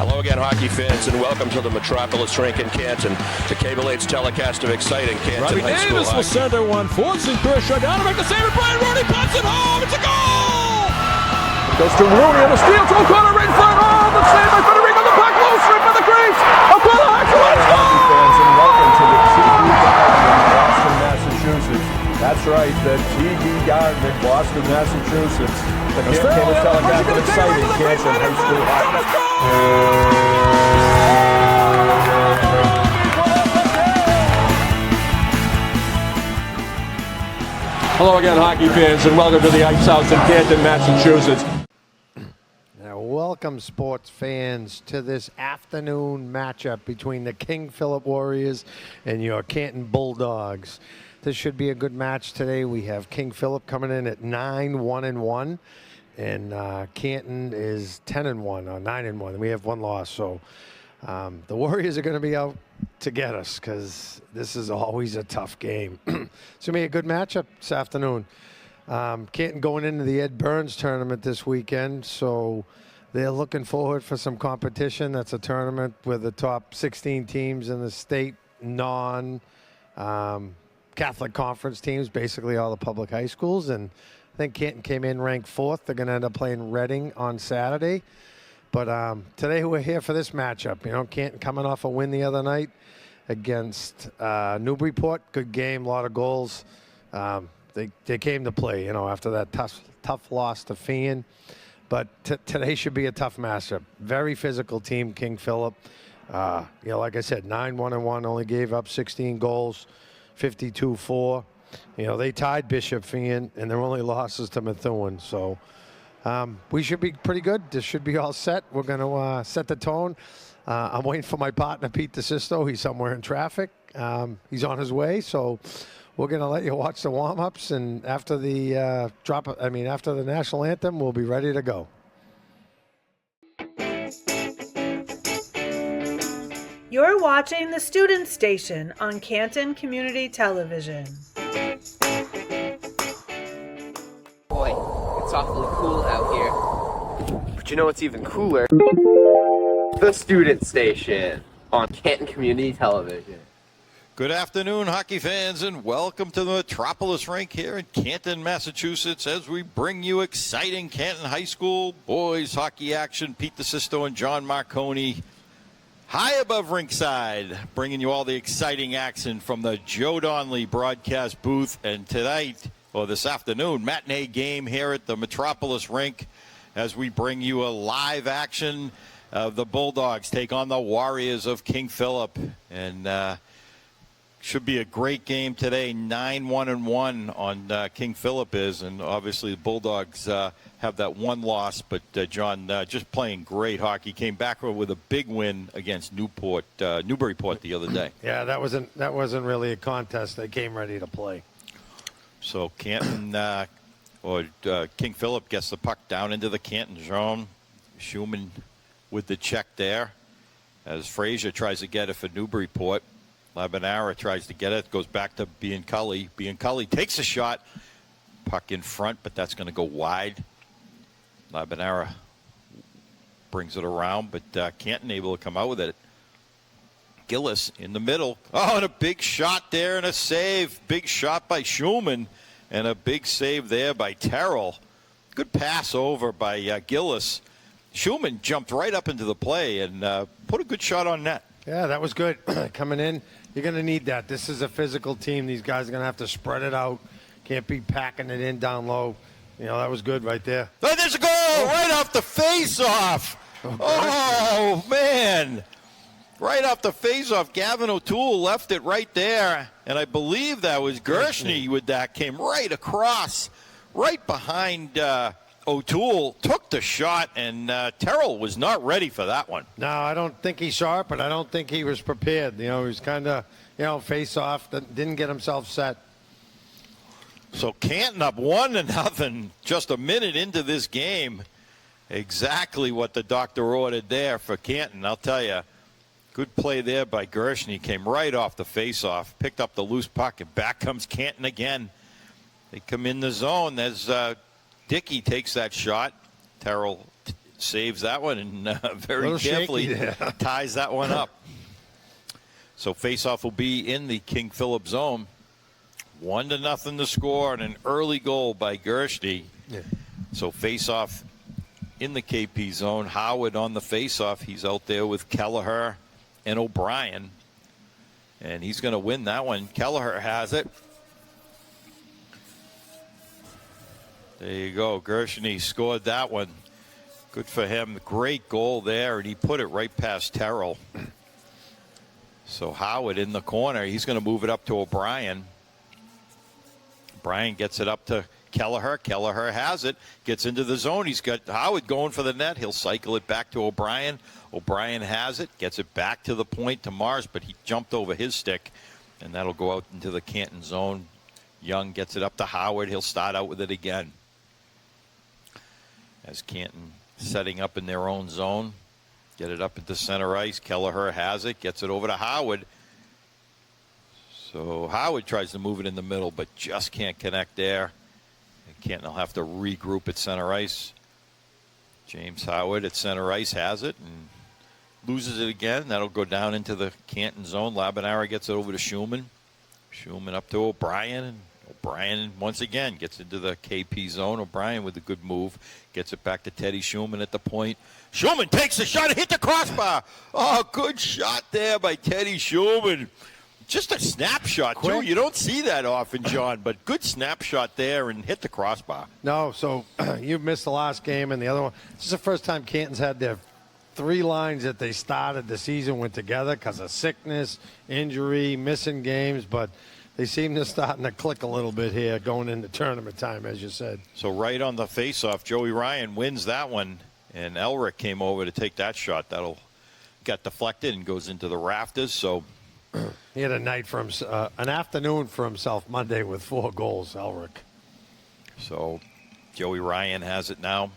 Hello again, hockey fans, and welcome to the Metropolis Rink in Canton. The Cable 8's telecast of exciting Canton Robbie High School Davis will hockey. center one, forcing Kershaw down to make the save, and Brian Rooney pops it home. It's a goal! Goes to Rooney on the steal, to O'Connor right in front. Oh, the save by Federico, the puck loose, right by the crease. O'Connor, let's go! Hockey fans, and welcome to the TD Garden in Boston, Massachusetts. That's right, the TD Garden in Boston, Massachusetts. The Canton telecast of exciting Canton High School hockey. Hello again, hockey fans, and welcome to the Ice House in Canton, Massachusetts. Now, welcome, sports fans, to this afternoon matchup between the King Phillip Warriors and your Canton Bulldogs. This should be a good match today. We have King Phillip coming in at 9-1-1, and Canton is 10-1 or 9-1. We have one loss, so the Warriors are going to be out to get us because this is always a tough game. It's going to be a good matchup this afternoon. Canton going into the Ed Burns tournament this weekend, so they're looking forward for some competition. That's a tournament with the top 16 teams in the state, Catholic conference teams, basically all the public high schools. And I think Canton came in ranked 4th. They're going to end up playing Reading on Saturday. But today we're here for this matchup. You know, Canton coming off a win the other night against Newburyport. Good game, a lot of goals. They came to play, you know, after that tough loss to Fian. But today should be a tough matchup. Very physical team, King Phillip. You know, like I said, 9-1-1, only gave up 16 goals, 52-4. You know, they tied Bishop Fian, and their only losses to Methuen. So we should be pretty good. This should be all set. We're going to set the tone. I'm waiting for my partner, Pete DeSisto. He's somewhere in traffic. He's on his way, so we're going to let you watch the warm-ups, and after the after the national anthem, we'll be ready to go. You're watching the Student Station on Canton Community Television. Boy, it's awfully cool out here. But you know what's even cooler? The Student Station on Canton Community Television. Good afternoon, hockey fans, and welcome to the Metropolis Rink here in Canton, Massachusetts, as we bring you exciting Canton High School boys hockey action. Pete DeSisto and John Marconi high above rinkside, bringing you all the exciting action from the Joe Donnelly broadcast booth. And tonight, or this afternoon, matinee game here at the Metropolis Rink as we bring you a live action of the Bulldogs take on the Warriors of King Phillip. And should be a great game today. 9-1-1 on King Phillip is, and obviously the Bulldogs have that one loss. But John, just playing great hockey. Came back with a big win against Newburyport the other day. Yeah, that wasn't really a contest. They came ready to play. So Canton King Phillip gets the puck down into the Canton zone. Schumann with the check there, as Frazier tries to get it for Newburyport. Labanara tries to get it, goes back to Biancalli. Biancalli takes a shot, puck in front, but that's going to go wide. Labanara brings it around, but Canton able to come out with it. Gillis in the middle. Oh, and a big shot there and a save. Big shot by Schumann and a big save there by Terrell. Good pass over by Gillis. Schumann jumped right up into the play and put a good shot on net. Yeah, that was good. Coming in, you're going to need that. This is a physical team. These guys are going to have to spread it out. Can't be packing it in down low. You know, that was good right there. Oh, there's a goal right off the face-off. Oh, man. Right off the face-off. Gavin O'Toole left it right there. And I believe that was Gershny with that. Came right across, right behind O'Toole, took the shot, and Terrell was not ready for that one. No, I don't think he saw it, but I don't think he was prepared. You know, he was kind of, face off, didn't get himself set. So Canton up 1-0 just a minute into this game. Exactly what the doctor ordered there for Canton, I'll tell you. Good play there by Gershny. Came right off the face-off, picked up the loose puck, and back comes Canton again. They come in the zone. There's Dickey takes that shot. Terrell saves that one and very Little carefully shaky there. ties that one up. So face-off will be in the King Phillip zone. 1-0 the score, and an early goal by Gershny. Yeah. So face-off in the KP zone. Howard on the face-off. He's out there with Kelleher and O'Brien. And he's going to win that one. Kelleher has it. There you go. Gershny scored that one. Good for him. Great goal there, and he put it right past Terrell. So Howard in the corner. He's going to move it up to O'Brien. O'Brien gets it up to Kelleher. Kelleher has it. Gets into the zone. He's got Howard going for the net. He'll cycle it back to O'Brien. O'Brien has it. Gets it back to the point to Mars, but he jumped over his stick, and that'll go out into the Canton zone. Young gets it up to Howard. He'll start out with it again. As Canton setting up in their own zone. Get it up into center ice. Kelleher has it. Gets it over to Howard. So Howard tries to move it in the middle, but just can't connect there. And Canton will have to regroup at center ice. James Howard at center ice has it and loses it again. That'll go down into the Canton zone. Labanara gets it over to Schumann. Schumann up to O'Brien, and O'Brien once again gets into the KP zone. O'Brien with a good move. Gets it back to Teddy Schumann at the point. Schumann takes the shot and hit the crossbar. Oh, good shot there by Teddy Schumann. Just a snapshot, too. You don't see that often, John, but good snapshot there and hit the crossbar. No, so you missed the last game and the other one. This is the first time Canton's had their 3 lines that they started the season went together because of sickness, injury, missing games, but they seem to starting to click a little bit here going into tournament time, as you said. So right on the faceoff, Joey Ryan wins that one, and Elric came over to take that shot. That'll get deflected and goes into the rafters. So he had a night for him, an afternoon for himself Monday with 4 goals, Elric. So Joey Ryan has it now.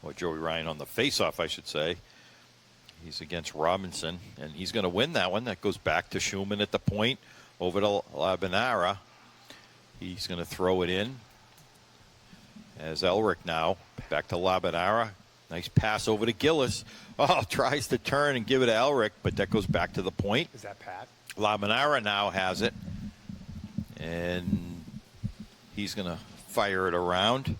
Or Joey Ryan on the faceoff, I should say. He's against Robinson, and he's going to win that one. That goes back to Schumann at the point. Over to Labanara. He's going to throw it in. As Elric now. Back to Labanara. Nice pass over to Gillis. Oh, tries to turn and give it to Elric, but that goes back to the point. Is that Pat? Labanara now has it. And he's going to fire it around.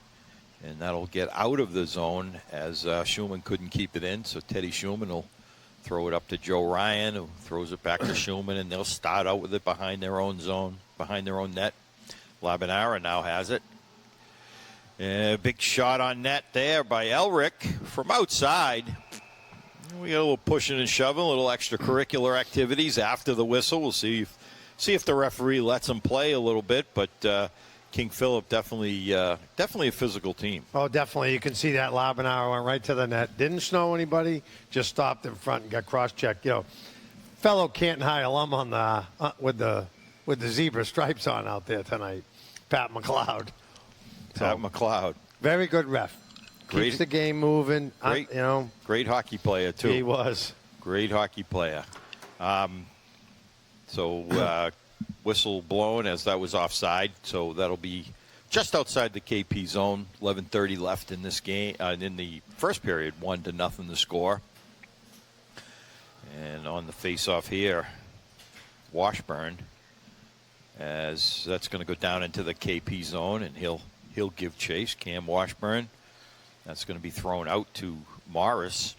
And that'll get out of the zone as Schumann couldn't keep it in. So Teddy Schumann will throw it up to Joe Ryan, who throws it back to Schumann, and they'll start out with it behind their own zone, behind their own net. Labanara now has it. And a big shot on net there by Elric from outside. We got a little pushing and shoving, a little extracurricular activities after the whistle. We'll see if the referee lets them play a little bit, but King Phillip definitely a physical team. Oh, definitely. You can see that Labanara went right to the net. Didn't snow anybody. Just stopped in front and got cross-checked. You know, fellow Canton High alum on the with the zebra stripes on out there tonight, Pat McLeod. Pat McLeod. Very good ref. Great. Keeps the game moving. Great, great hockey player too. He was. Great hockey player. Whistle blown as that was offside, so that'll be just outside the KP zone. 11:30 left in this game. In the first period, 1-0 the score. And on the face-off here, Washburn, as that's going to go down into the KP zone, and he'll give chase. Cam Washburn. That's going to be thrown out to Morris,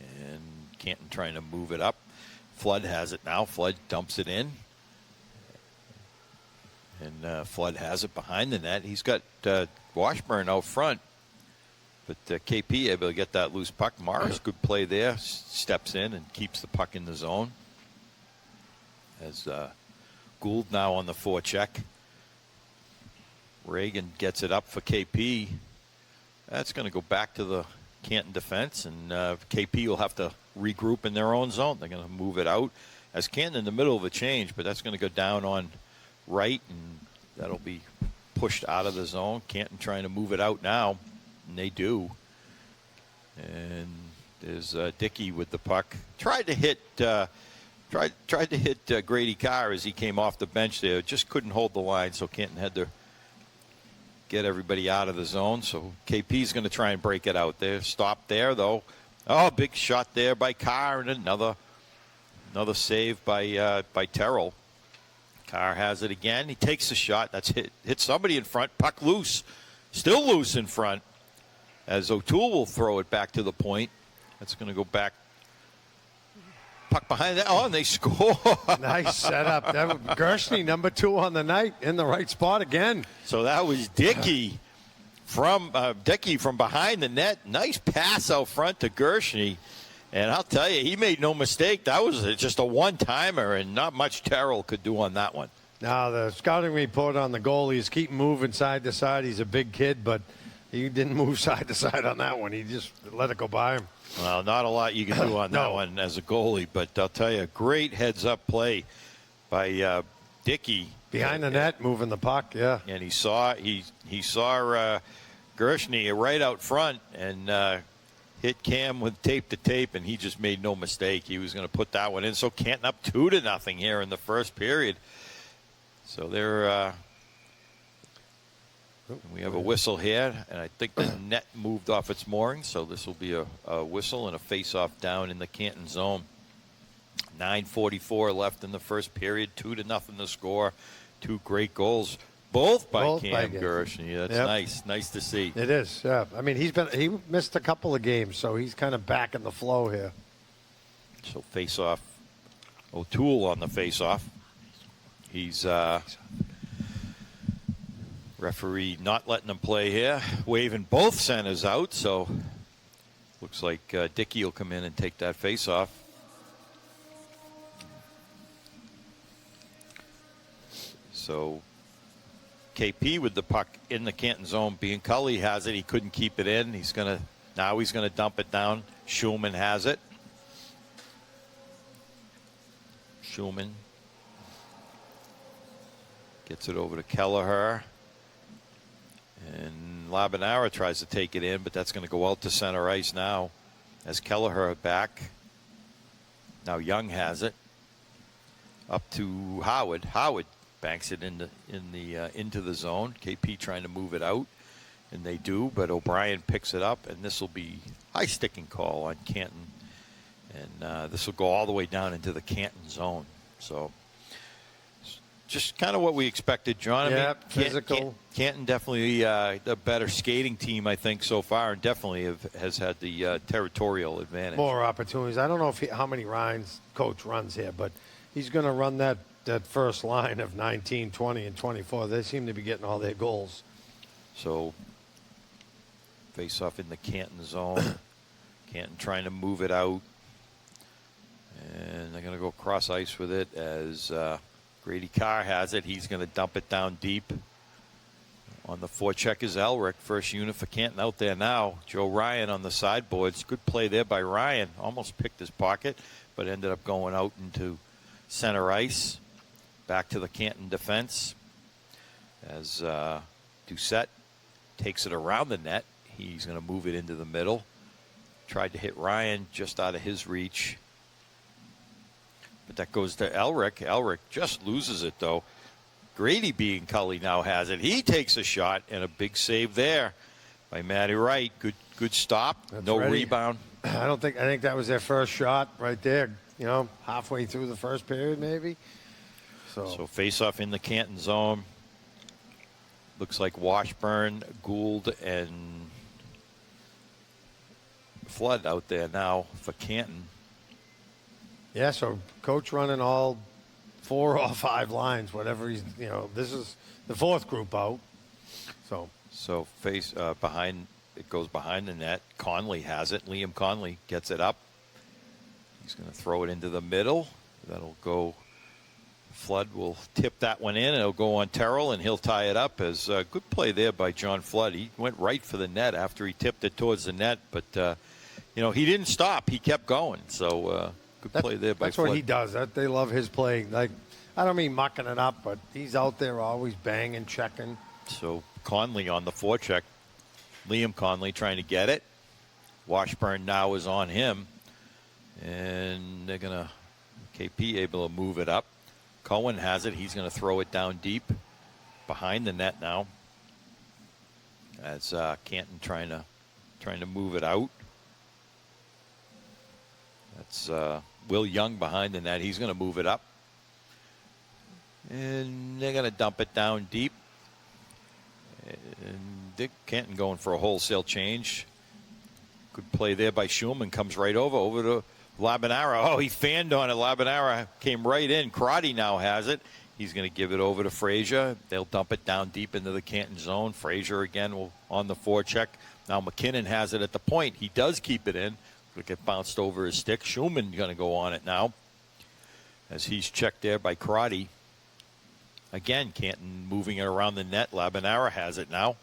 and Canton trying to move it up. Flood has it now. Flood dumps it in. And Flood has it behind the net. He's got Washburn out front. But KP able to get that loose puck. Morris, good play there. Steps in and keeps the puck in the zone. As Gould now on the forecheck. Reagan gets it up for KP. That's going to go back to the Canton defense. And KP will have to regroup in their own zone. They're going to move it out as Canton in the middle of a change, but that's going to go down on right, and that'll be pushed out of the zone. Canton trying to move it out now, and they do. And there's Dickey with the puck. Tried to hit Grady Carr as he came off the bench there. Just couldn't hold the line, so Canton had to get everybody out of the zone. So KP's going to try and break it out there. Stop there, though. Oh, big shot there by Carr, and another save by Terrell. Carr has it again. He takes the shot. That's hit somebody in front. Puck loose. Still loose in front. As O'Toole will throw it back to the point. That's going to go back. Puck behind that. Oh, and they score. Nice setup. That was Gershny, number 2 on the night, in the right spot again. So that was Dickey from behind the net. Nice pass out front to Gershny. And I'll tell you, he made no mistake. That was just a one-timer, and not much Terrell could do on that one. Now, the scouting report on the goalie is keep moving side to side. He's a big kid, but he didn't move side to side on that one. He just let it go by him. Well, not a lot you can do on that one as a goalie, but I'll tell you, great heads-up play by Dickey. Behind the net, moving the puck, yeah. And he saw Gershny right out front and hit Cam with tape to tape, and he just made no mistake. He was going to put that one in. So Canton up 2-0 here in the first period. So we have a whistle here, and I think the net moved off its moorings, so this will be a whistle and a face-off down in the Canton zone. 9:44 left in the first period, 2-0 the score. 2 great goals, both by Cam Gershny. That's nice to see. It is, yeah. I mean, he missed a couple of games, so he's kind of back in the flow here. So face-off, O'Toole on the face-off. He's referee not letting him play here, waving both centers out, so looks like Dickey will come in and take that face-off. So KP with the puck in the Canton zone. Being Cully has it. He couldn't keep it in. Now he's gonna dump it down. Schulman has it. Schulman gets it over to Kelleher. And Labanara tries to take it in, but that's going to go out to center ice now as Kelleher back. Now Young has it up to Howard. Howard banks it into the zone. KP trying to move it out, and they do, but O'Brien picks it up, and this will be high sticking call on Canton, and this will go all the way down into the Canton zone. So just kind of what we expected, John. Yeah, I mean, physical. Canton definitely the better skating team, I think, so far, and definitely has had the territorial advantage. More opportunities. I don't know how many Ryan's coach runs here, but he's going to run that first line of 19, 20, and 24. They seem to be getting all their goals. So face off in the Canton zone. Canton trying to move it out. And they're going to go cross ice with it as Grady Carr has it. He's going to dump it down deep. On the forecheck is Elric. First unit for Canton out there now. Joe Ryan on the sideboards. Good play there by Ryan. Almost picked his pocket, but ended up going out into center ice. Back to the Canton defense as Doucette takes it around the net. He's going to move it into the middle. Tried to hit Ryan just out of his reach. But that goes to Elric. Elric just loses it, though. Grady being Cully now has it. He takes a shot, and a big save there by Matty Wright. Good stop. That's no ready. Rebound. I think that was their first shot right there. You know, halfway through the first period, maybe. So face off in the Canton zone. Looks like Washburn, Gould, and Flood out there now for Canton. Yeah, so coach running all 4 or 5 lines, whatever he's, this is the 4th group out. So face behind, it goes behind the net. Conley has it. Liam Conley gets it up. He's going to throw it into the middle. That'll go. Flood will tip that one in. It'll go on Terrell, and he'll tie it up. As good play there by John Flood. He went right for the net after he tipped it towards the net, but he didn't stop. He kept going. So good play there by Flood. That's what he does. They love his play. Like, I don't mean mucking it up, but he's out there always banging, checking. So Conley on the forecheck. Liam Conley trying to get it. Washburn now is on him, and they're gonna KP able to move it up. Cohen has it. He's going to throw it down deep behind the net now. as Canton trying to move it out. That's Will Young behind the net. He's going to move it up. And they're going to dump it down deep. And Dick Canton going for a wholesale change. Good play there by Schulman. Comes right over to Labanara. Oh, he fanned on it. Labanara came right in. Crotty now has it. He's going to give it over to Frazier. They'll dump it down deep into the Canton zone. Frazier again will on the forecheck. Now McKinnon has it at the point. He does keep it in. Look, it bounced over his stick. Schulman going to go on it now as he's checked there by Crotty. Again, Canton moving it around the net. Labanara has it now.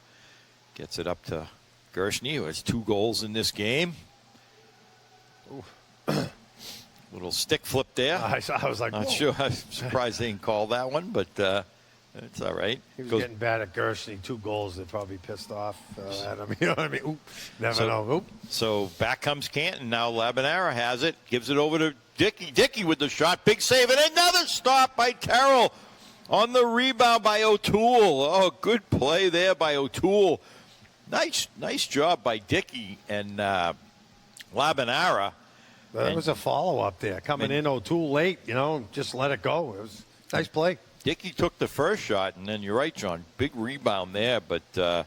Gets it up to Gershny, who has 2 goals in this game. Little stick flip there. I was like, not whoa. sure. I'm surprised they didn't call that one, but it's all right. He was getting bad at Gershny. 2 goals that probably pissed off at him. You know what I mean? Oop, never know. Oop. So back comes Canton. Now Labanara has it. Gives it over to Dickey. Dickey with the shot. Big save. And another stop by Terrell on the rebound by O'Toole. Oh, good play there by O'Toole. Nice job by Dickey and Labanara. That was a follow-up there. Coming in O'Toole late, just let it go. It was a nice play. Dickey took the first shot, and then you're right, John. Big rebound there, but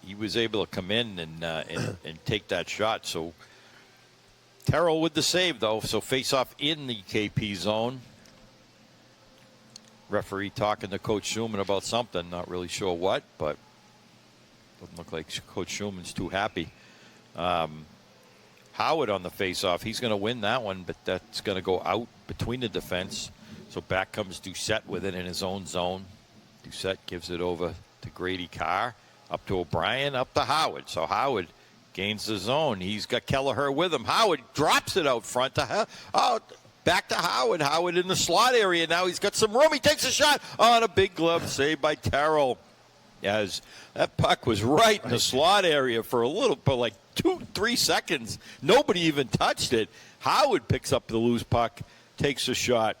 he was able to come in and take that shot. So Terrell with the save, though. So face-off in the KP zone. Referee talking to Coach Schulman about something. Not really sure what, but doesn't look like Coach Schulman's too happy. Howard on the face-off. He's going to win that one, but that's going to go out between the defense. So back comes Doucette with it in his own zone. Doucette gives it over to Grady Carr. Up to O'Brien, up to Howard. So Howard gains the zone. He's got Kelleher with him. Howard drops it out front to back to Howard. Howard in the slot area now. He's got some room. He takes a shot on a big glove save by Terrell. As that puck was right in the slot area for like 2-3 seconds. Nobody even touched it. Howard picks up the loose puck, takes a shot.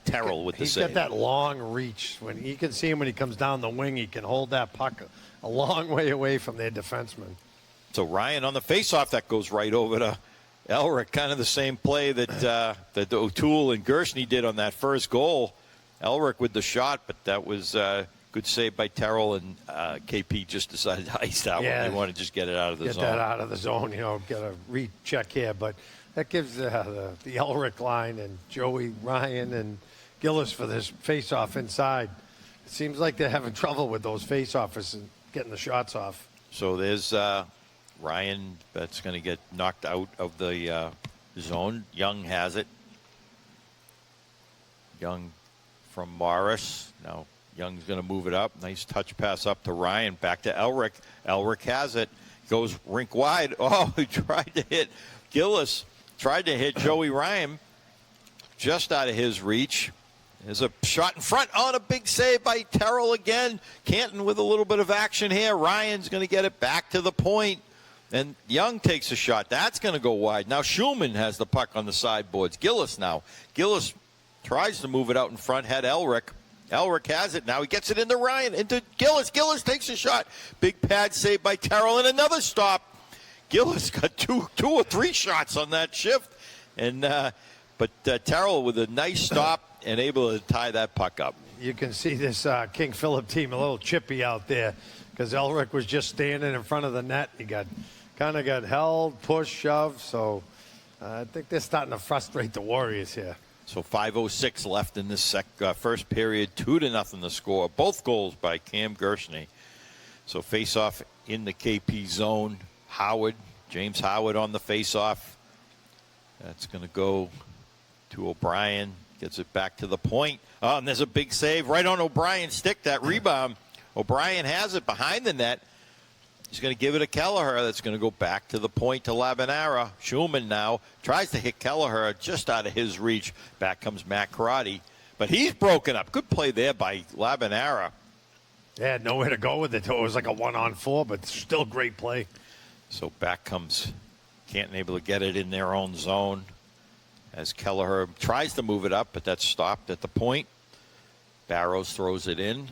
Terrell with the save. He's got that long reach. When you can see him when he comes down the wing, he can hold that puck a long way away from their defenseman. So Ryan on the faceoff, that goes right over to Elric. Kind of the same play that O'Toole and Gershny did on that first goal. Elric with the shot, but that was good save by Terrell, and KP just decided to ice that one. They want to just get it out of the zone. Get that out of the zone, get a recheck here. But that gives the Elric line and Joey Ryan and Gillis for this face-off inside. It seems like they're having trouble with those face-offers and getting the shots off. So there's Ryan that's going to get knocked out of the zone. Young has it. Young from Morris. Now Young's going to move it up. Nice touch pass up to Ryan. Back to Elric. Elric has it. Goes rink wide. Oh, he tried to hit Gillis. Tried to hit Joey Ryan. Just out of his reach. There's a shot in front on a big save by Terrell again. Canton with a little bit of action here. Ryan's going to get it back to the point. And Young takes a shot. That's going to go wide. Now Schulman has the puck on the sideboards. Gillis now. Gillis tries to move it out in front. Had Elric. Elric has it. Now he gets it into Ryan. Into Gillis. Gillis takes a shot. Big pad save by Terrell. And another stop. Gillis got two or three shots on that shift. And but Terrell with a nice stop and able to tie that puck up. You can see this King Phillip team a little chippy out there because Elric was just standing in front of the net. He kind of got held, pushed, shoved. So I think they're starting to frustrate the Warriors here. So 5:06 left in this first period. 2-0 the score. Both goals by Cam Gershny. So face-off in the KP zone. Howard, James Howard on the face-off. That's going to go to O'Brien. Gets it back to the point. Oh, and there's a big save right on O'Brien's stick. That rebound. O'Brien has it behind the net. He's going to give it to Kelleher. That's going to go back to the point to Labanara. Schulman now tries to hit Kelleher just out of his reach. Back comes Matt Karate. But he's broken up. Good play there by Labanara. They had nowhere to go with it. It was like a 1-on-4, but still great play. So back comes Canton, able to get it in their own zone. As Kelleher tries to move it up, but that's stopped at the point. Barrows throws it in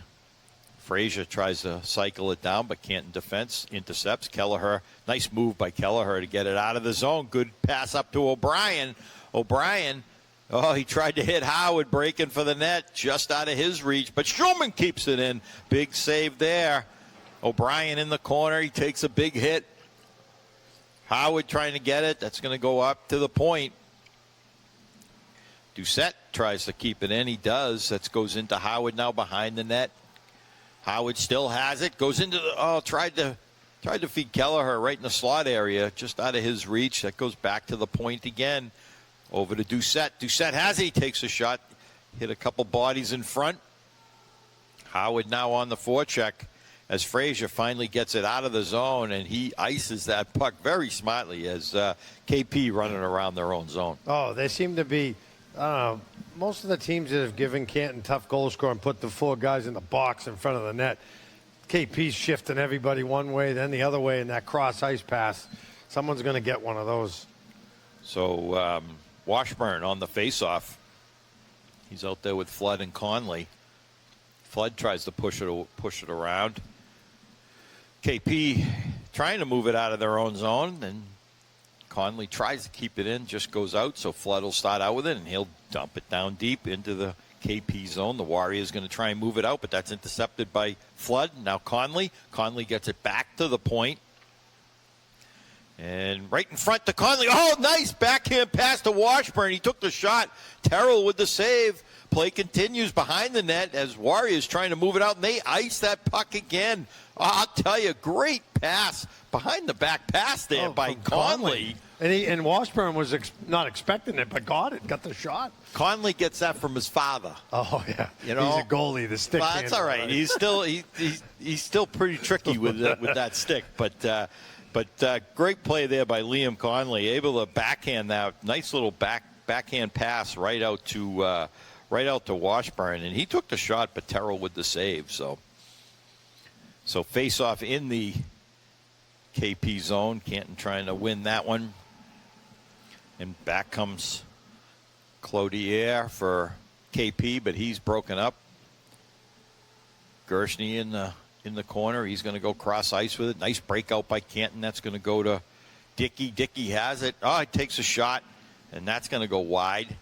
Frazier tries to cycle it down, but Canton defense intercepts. Kelleher, nice move by Kelleher to get it out of the zone. Good pass up to O'Brien. O'Brien, oh, he tried to hit Howard, breaking for the net, just out of his reach, but Schulman keeps it in. Big save there. O'Brien in the corner, he takes a big hit. Howard trying to get it. That's going to go up to the point. Doucette tries to keep it in. He does. That goes into Howard now behind the net. Howard still has it. Goes into the, tried to feed Kelleher right in the slot area, just out of his reach. That goes back to the point again. Over to Doucette. Doucette has it. He takes a shot. Hit a couple bodies in front. Howard now on the forecheck as Frazier finally gets it out of the zone, and he ices that puck very smartly as KP running around their own zone. Oh, they seem to be, most of the teams that have given Canton tough goal score and put the 4 guys in the box in front of the net, KP's shifting everybody one way, then the other way in that cross ice pass. Someone's going to get one of those. So Washburn on the faceoff. He's out there with Flood and Conley. Flood tries to push it around. KP trying to move it out of their own zone, and Conley tries to keep it in, just goes out, so Flood will start out with it, and he'll dump it down deep into the KP zone. The Warriors going to try and move it out, but that's intercepted by Flood. Now Conley gets it back to the point. And right in front to Conley. Oh, nice backhand pass to Washburn. He took the shot. Terrell with the save. Play continues behind the net as Warriors trying to move it out, and they ice that puck again. Oh, I'll tell you, great pass. Behind the back pass there by Conley. And Washburn was not expecting it, but got it. Got the shot. Conley gets that from his father. Oh, yeah. You know, he's a goalie. The stick. Well, that's all right. He's still pretty tricky with that stick, but great play there by Liam Conley, able to backhand that nice little backhand pass right out to Washburn, and he took the shot, but Terrell with the save. So face off in the KP zone. Canton trying to win that one, and back comes Clodier for KP, but he's broken up. Gershny in the corner. He's going to go cross ice with it. Nice breakout by Canton. That's going to go to Dickey. Dickey has it. Oh, he takes a shot, and that's going to go wide.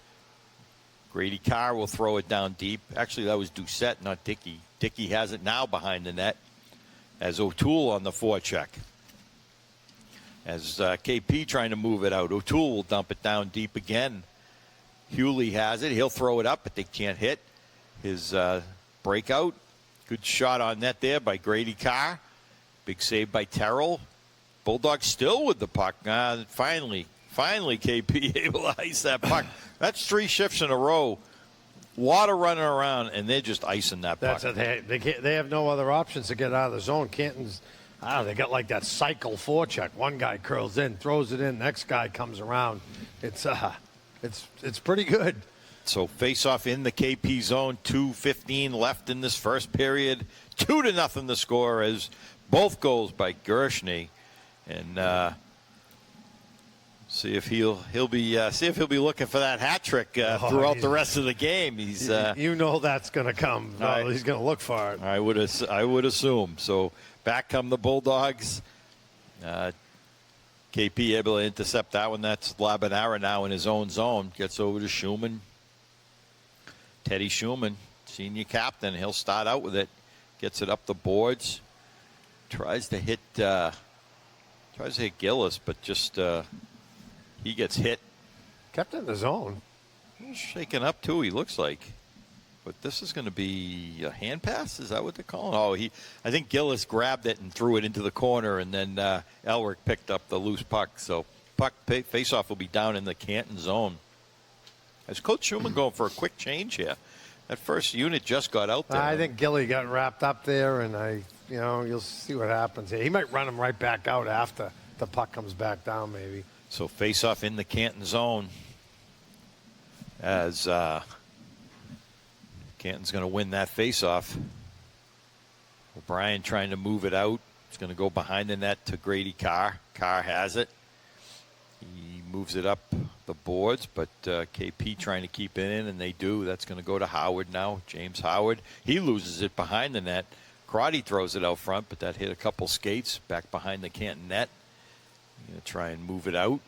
Grady Carr will throw it down deep. Actually, that was Doucette, not Dickey. Dickey has it now behind the net as O'Toole on the forecheck. As KP trying to move it out. O'Toole will dump it down deep again. Hewley has it. He'll throw it up, but they can't hit his breakout. Good shot on net there by Grady Carr. Big save by Terrell. Bulldogs still with the puck. Finally KP able to ice that puck. That's 3 shifts in a row. Water running around, and they're just icing that puck. That's it. They have no other options to get out of the zone. Canton's, they got like that cycle forecheck. One guy curls in, throws it in, next guy comes around. It's pretty good. So face-off in the KP zone, 2:15 left in this first period. 2-0 the score as both goals by Gershny. And see if he'll be looking for that hat trick throughout the rest of the game. He's you know that's going to come. He's going to look for it. I would assume. So back come the Bulldogs. KP able to intercept that one. That's Labanara now in his own zone. Gets over to Schumann. Teddy Schumann, senior captain. He'll start out with it. Gets it up the boards. Tries to hit Gillis, but just he gets hit. Kept in the zone. He's shaken up too, he looks like. But this is going to be a hand pass? Is that what they're calling? Oh, I think Gillis grabbed it and threw it into the corner, and then Elric picked up the loose puck. So puck face-off will be down in the Canton zone. Is Coach Schumann going for a quick change here? That first unit just got out there. I think Gilly got wrapped up there, and you'll see what happens here. He might run him right back out after the puck comes back down, maybe. So face-off in the Canton zone as Canton's going to win that face-off. O'Brien trying to move it out. It's going to go behind the net to Grady Carr. Carr has it. He moves it up the boards, but KP trying to keep it in, and they do. That's going to go to Howard now, James Howard. He loses it behind the net. Crotty throws it out front, but that hit a couple skates back behind the Canton net. Going to try and move it out.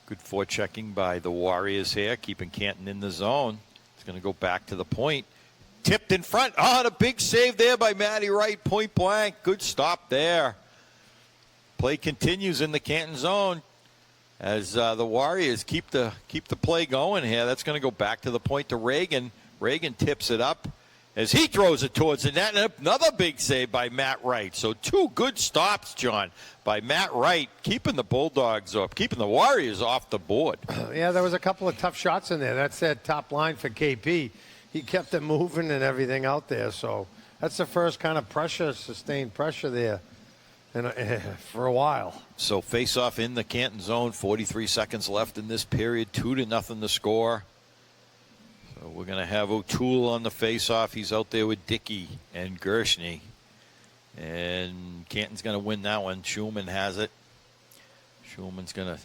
Good forechecking by the Warriors here, keeping Canton in the zone. It's going to go back to the point. Tipped in front. Oh, and a big save there by Matty Wright, point blank. Good stop there. Play continues in the Canton zone as the Warriors keep the play going here. That's going to go back to the point to Reagan. Reagan tips it up as he throws it towards the net. And another big save by Matt Wright. So two good stops, John, by Matt Wright, keeping the Bulldogs up, keeping the Warriors off the board. Yeah, there was a couple of tough shots in there. That's that top line for KP. He kept it moving and everything out there. So that's the first kind of pressure, sustained pressure there for a while. So face-off in the Canton zone, 43 seconds left in this period, 2-0 the score. So we're going to have O'Toole on the face-off. He's out there with Dickey and Gershny. And Canton's going to win that one. Schulman has it. Schulman's going to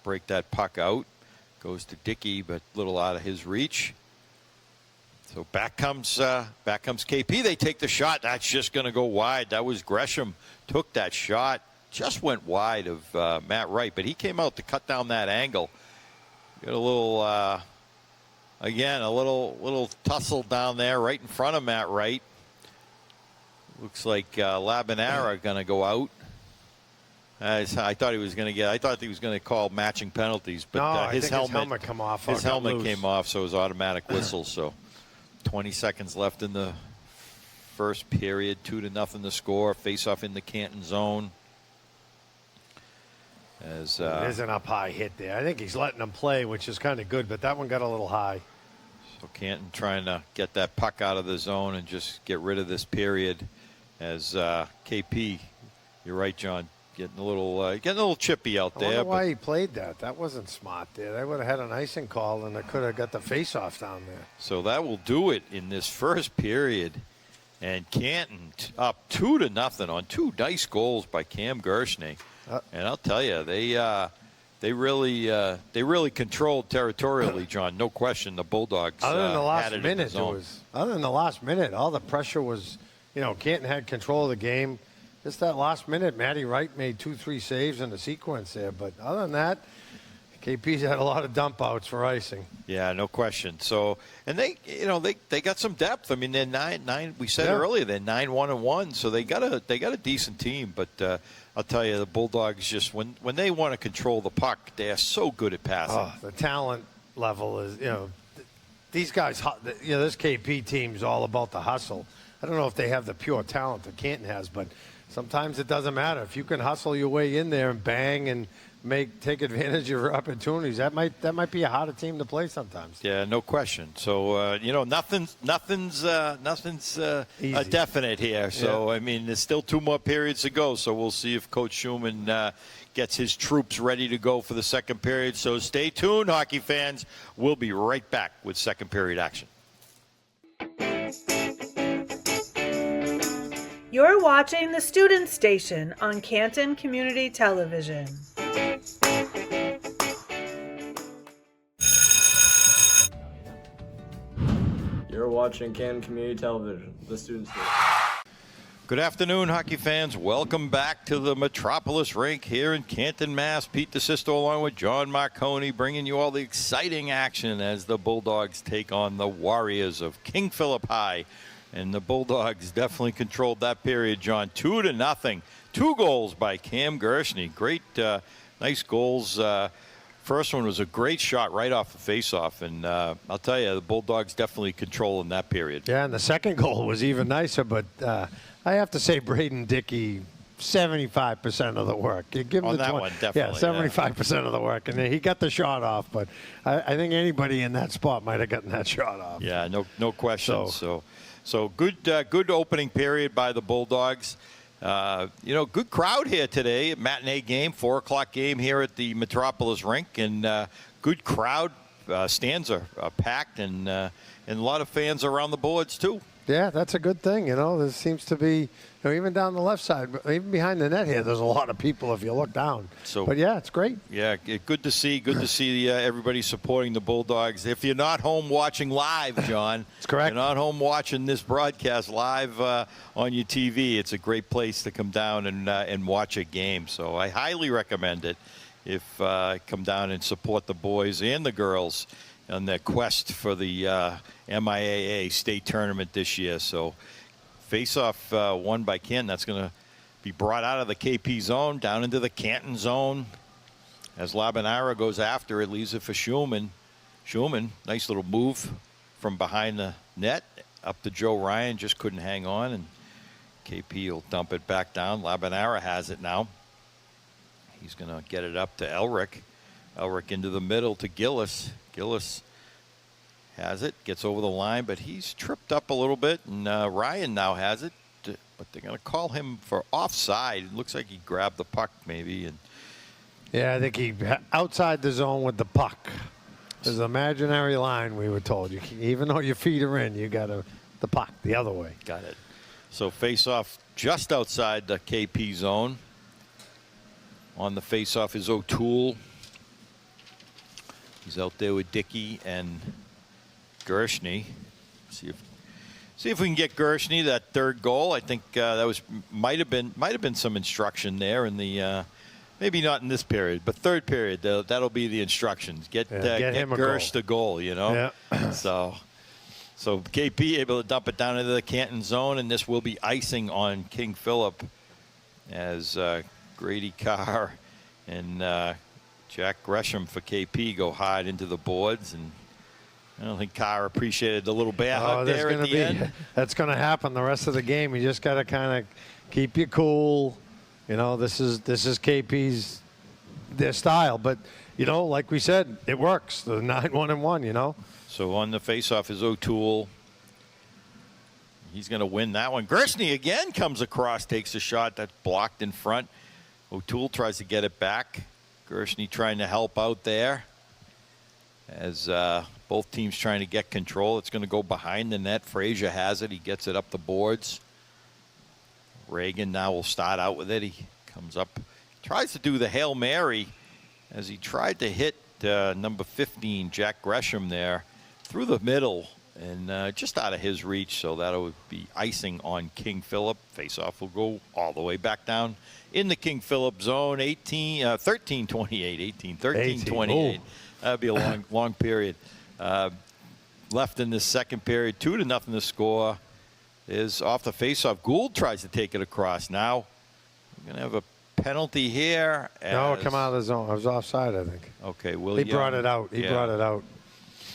break that puck out. Goes to Dickey, but a little out of his reach. So back comes KP. They take the shot. That's just going to go wide. That was Gresham. Took that shot. Just went wide of Matt Wright, but he came out to cut down that angle. Got a little, again, a little tussle down there right in front of Matt Wright. Looks like Labinara going to go out. I thought he was going to call matching penalties, but no, his helmet come off. His helmet came off, so it was automatic whistle. So 20 seconds left in the first period. 2-0 the score. Face off in the Canton zone. There's an up high hit there. I think he's letting them play, which is kind of good, but that one got a little high. So Canton trying to get that puck out of the zone and just get rid of this period. As KP, you're right, John, getting a little chippy out there. I wonder why he played that. That wasn't smart there. They would have had an icing call, and they could have got the face-off down there. So that will do it in this first period. And Canton up 2-0 on two nice goals by Cam Gershny. And I'll tell you, they really controlled territorially, John. No question, the Bulldogs. Other than the last had it minute, all the pressure was, Canton had control of the game. Just that last minute, Matty Wright made 2-3 saves in the sequence there. But other than that, KP's had a lot of dump outs for icing. Yeah, no question. So, and they got some depth. I mean, they're nine. We said earlier they're 9-1-1, so they got a decent team. But I'll tell you, the Bulldogs just when they want to control the puck, they are so good at passing. Oh, the talent level is, these guys. This KP team's all about the hustle. I don't know if they have the pure talent that Canton has, but sometimes it doesn't matter. If you can hustle your way in there and bang and take advantage of your opportunities, that might be a harder team to play sometimes. Yeah, no question. So nothing's definite here. So I mean, there's still 2 more periods to go. So we'll see if Coach Schulman gets his troops ready to go for the second period. So stay tuned, hockey fans. We'll be right back with second period action. You're watching the Student Station on Canton Community Television. You're watching Canton Community Television, the Student Station. Good afternoon, hockey fans. Welcome back to the Metropolis Rink here in Canton, Mass. Pete DeSisto along with John Marconi bringing you all the exciting action as the Bulldogs take on the Warriors of King Phillip High. And the Bulldogs definitely controlled that period, John. 2-0. 2 goals by Cam Gershny. Great, nice goals. First one was a great shot right off the faceoff. And I'll tell you, the Bulldogs definitely controlling that period. Yeah, and the second goal was even nicer. But I have to say Braden Dickey, 75% of the work. You give him on the that one, definitely. Yeah, 75% of the work. And he got the shot off. But I think anybody in that spot might have gotten that shot off. Yeah, no question. So good opening period by the Bulldogs. Good crowd here today. Matinee game, 4:00 game here at the Metropolis Rink, and good crowd. Stands are packed, and a lot of fans around the boards too. Yeah, that's a good thing. There seems to be, even down the left side, even behind the net here, there's a lot of people if you look down. But yeah, it's great. Yeah, good to see. Good to see everybody supporting the Bulldogs. If you're not home watching live, John, that's correct. You're not home watching this broadcast live on your TV. It's a great place to come down and watch a game. So I highly recommend it. If come down and support the boys and the girls on their quest for the MIAA state tournament this year. So face-off won by Canton. That's going to be brought out of the KP zone down into the Canton zone as Labanara goes after it, leaves it for Schumann. Schumann, nice little move from behind the net up to Joe Ryan, just couldn't hang on, and KP will dump it back down. Labanara has it now. He's going to get it up to Elric. Elric into the middle to Gillis. Gillis has it, gets over the line, but he's tripped up a little bit, and Ryan now has it, but they're going to call him for offside. It looks like he grabbed the puck maybe. And yeah, I think he outside the zone with the puck. There's an imaginary line, we were told. Even though your feet are in, you got the puck the other way. Got it. So face-off just outside the KP zone. On the face-off is O'Toole. He's out there with Dickey and Gershny. See if we can get Gershny that third goal. I think that might have been some instruction there in the maybe not in this period, but third period. That'll be the instructions. Get Gersh the goal. Yeah. So KP able to dump it down into the Canton zone, and this will be icing on King Phillip as Grady Carr and Jack Gresham for KP go hard into the boards, and I don't think Carr appreciated the little bear hug there at the end. That's going to happen the rest of the game. You just got to kind of keep you cool. This is KP's their style, but like we said, it works. The 9-1-1. So on the faceoff is O'Toole. He's going to win that one. Gershny again comes across, takes a shot that's blocked in front. O'Toole tries to get it back. Gershny trying to help out there as both teams trying to get control. It's going to go behind the net. Frazier has it. He gets it up the boards. Reagan now will start out with it. He comes up, tries to do the Hail Mary as he tried to hit number 15, Jack Gresham, there through the middle and just out of his reach. So that'll be icing on King Phillip. Faceoff will go all the way back down in the King Phillip zone. 13-28. That'd be a long period. Left in this second period, 2-0 to score. Is off the faceoff. Gould tries to take it across. Now we're going to have a penalty here. No, come out of the zone. I was offside, I think. Okay, Will He Young brought it out. He brought it out.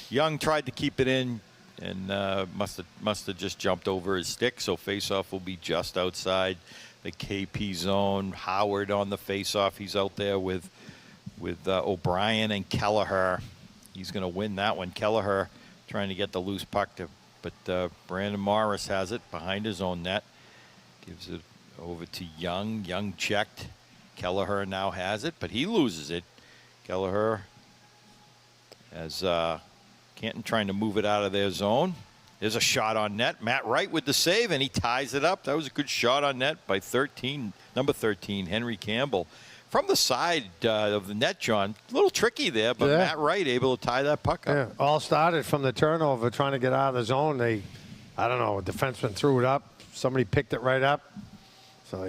Young tried to keep it in and must have just jumped over his stick. So faceoff will be just outside the KP zone. Howard on the faceoff. He's out there with O'Brien and Kelleher. He's going to win that one. Kelleher trying to get the loose puck but Brandon Morris has it behind his own net. Gives it over to Young. Young checked. Kelleher now has it, but he loses it. Kelleher as Canton trying to move it out of their zone. There's a shot on net. Matt Wright with the save, and he ties it up. That was a good shot on net by number 13, Henry Campbell. From the side of the net, John. A little tricky there, but Matt Wright able to tie that puck up. Yeah, all started from the turnover, trying to get out of the zone. A defenseman threw it up. Somebody picked it right up. So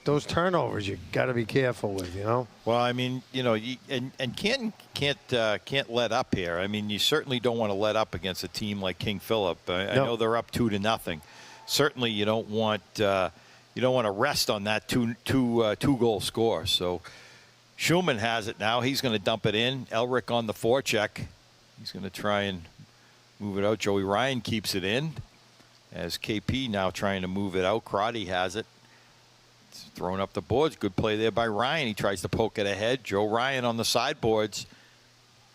those turnovers you got to be careful with, Well, I mean, and Canton can't let up here. I mean, you certainly don't want to let up against a team like King Phillip. I know they're up 2-0. Certainly, you don't want to rest on that two goal score. So Schumann has it now. He's going to dump it in. Elric on the forecheck. He's going to try and move it out. Joey Ryan keeps it in as KP now trying to move it out. Crotty has it. It's thrown up the boards. Good play there by Ryan. He tries to poke it ahead. Joe Ryan on the sideboards.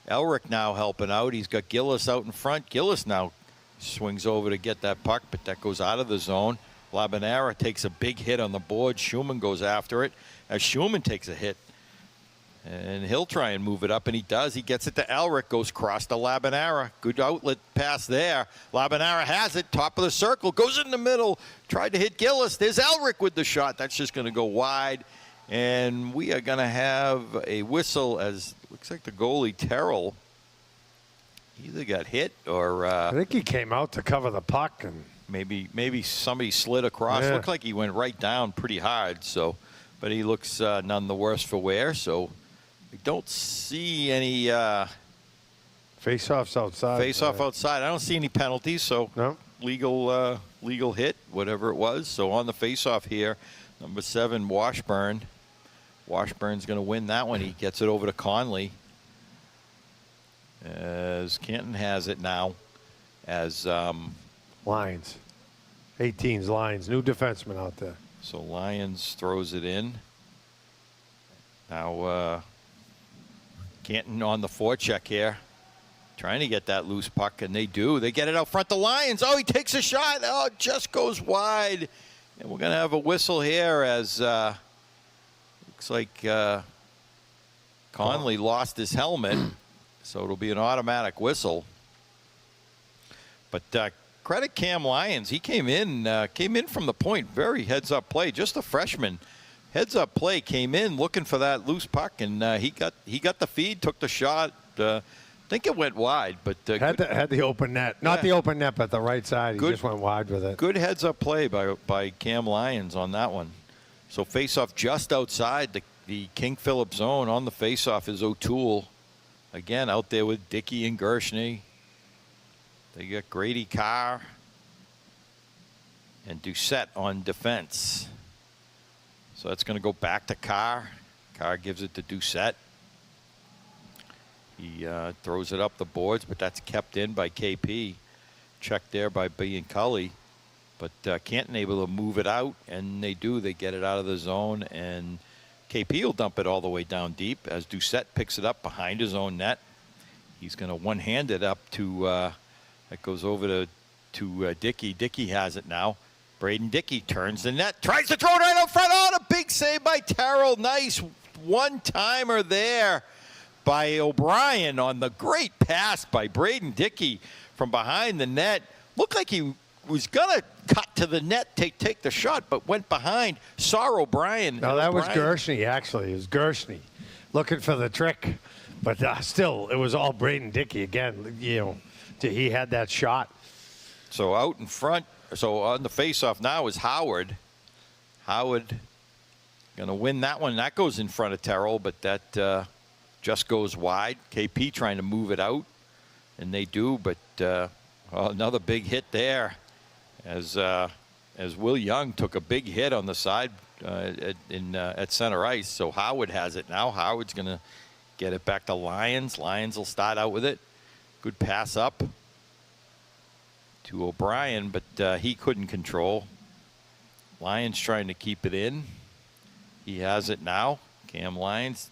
Elric now helping out. He's got Gillis out in front. Gillis now swings over to get that puck, but that goes out of the zone. Labanara takes a big hit on the board. Schumann goes after it as Schumann takes a hit And he'll try and move it up, and he does. He gets it to Elric, goes across to Labanera. Good outlet pass there. Labanera has it, top of the circle, goes in the middle, tried to hit Gillis. There's Elric with the shot. That's just going to go wide. And we are going to have a whistle as looks like the goalie, Terrell, either got hit or I think he came out to cover the puck, and maybe somebody slid across. Yeah. Looked like he went right down pretty hard. So, but he looks none the worse for wear. So we don't see any face-offs outside. face-off outside. I don't see any penalties. So no. legal hit, whatever it was. So on the face-off here, number 7, Washburn. Washburn's going to win that one. He gets it over to Conley. As Canton has it now as Lions. 18's Lions. New defenseman out there. so Lyons throws it in. Now Canton on the forecheck here. Trying to get that loose puck, and they do. They get it out front to Lyons. Oh, he takes a shot. Oh, it just goes wide. And we're going to have a whistle here as looks like Conley lost his helmet. So it'll be an automatic whistle. But credit Cam Lyons. He came in from the point. Very heads-up play. Just a freshman. Heads-up play, came in looking for that loose puck, and he got the feed, took the shot. I think it went wide, but had the open net. Not the open net, but the right side. He just went wide with it. Good heads-up play by Cam Lyons on that one. So face-off just outside the King Phillip zone. On the face-off is O'Toole. Again, out there with Dickey and Gershny. They got Grady Carr and Doucette on defense. So that's going to go back to Carr. Carr gives it to Doucette. He throws it up the boards, but that's kept in by KP. Checked there by B and Cully. But Canton able to move it out, and they do. They get it out of the zone, and KP will dump it all the way down deep as Doucette picks it up behind his own net. He's going to one-hand it up to that goes over to Dickey. Dickey has it now. Braden Dickey turns the net, tries to throw it right out front. Oh, a big save by Terrell. Nice one-timer there by O'Brien on the great pass by Braden Dickey from behind the net. Looked like he was going to cut to the net, take the shot, but went behind, saw O'Brien. No, that was Gershny, actually. It was Gershny looking for the trick. But still, it was all Braden Dickey again. You know, he had that shot. So out in front, so on the faceoff now is Howard. Howard going to win that one. That goes in front of Terrell, but that just goes wide. KP trying to move it out, and they do, but another big hit there as Will Young took a big hit on the side at center ice. So Howard has it now. Howard's going to get it back to Lyons. Lyons will start out with it. Good pass up to O'Brien, but he couldn't control. Lyons trying to keep it in. He has it now. Cam Lyons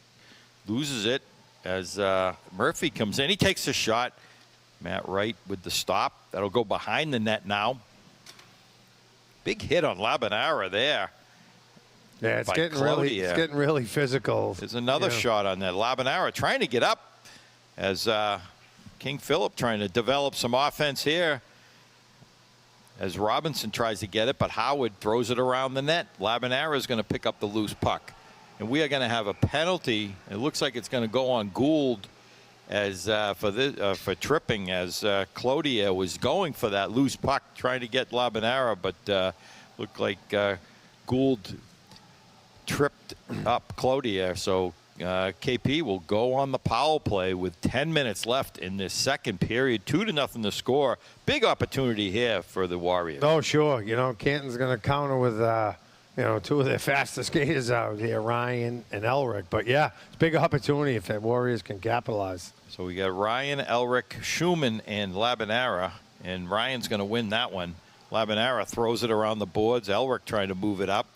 loses it as Murphy comes in. He takes a shot. Matt Wright with the stop. That'll go behind the net now. Big hit on Labanera there. Yeah, it's getting really physical. There's another shot on that. Labanera trying to get up as King Phillip trying to develop some offense here. As Robinson tries to get it, but Howard throws it around the net. Labanera is going to pick up the loose puck. And we are going to have a penalty. It looks like it's going to go on Gould as for tripping, as Claudia was going for that loose puck, trying to get Labanera, but looked like Gould tripped up Claudia. So KP will go on the power play with 10 minutes left in this second period. 2-0 the score. Big opportunity here for the Warriors. Oh, sure. You know, Canton's going to counter with, two of their fastest skaters out here, Ryan and Elric. But, yeah, it's a big opportunity if the Warriors can capitalize. So we got Ryan, Elric, Schumann, and Labanera. And Ryan's going to win that one. Labanera throws it around the boards. Elric trying to move it up.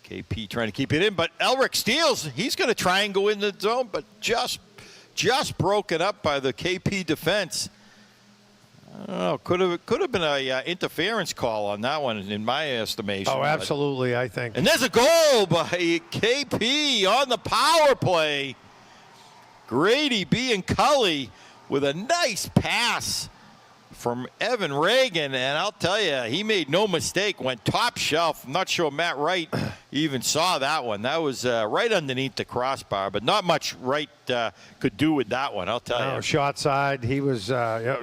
KP trying to keep it in, but Elric steals. He's going to try and go in the zone, but just broken up by the KP defense. I don't know. Could have been a interference call on that one, in my estimation. Oh, absolutely, I think. And there's a goal by KP on the power play. Grady B. and Cully with a nice pass from Evan Reagan, and I'll tell you, he made no mistake, went top shelf. I'm not sure Matt Wright even saw that one. That was right underneath the crossbar, but not much Wright could do with that one, I'll tell you. Shot side, he was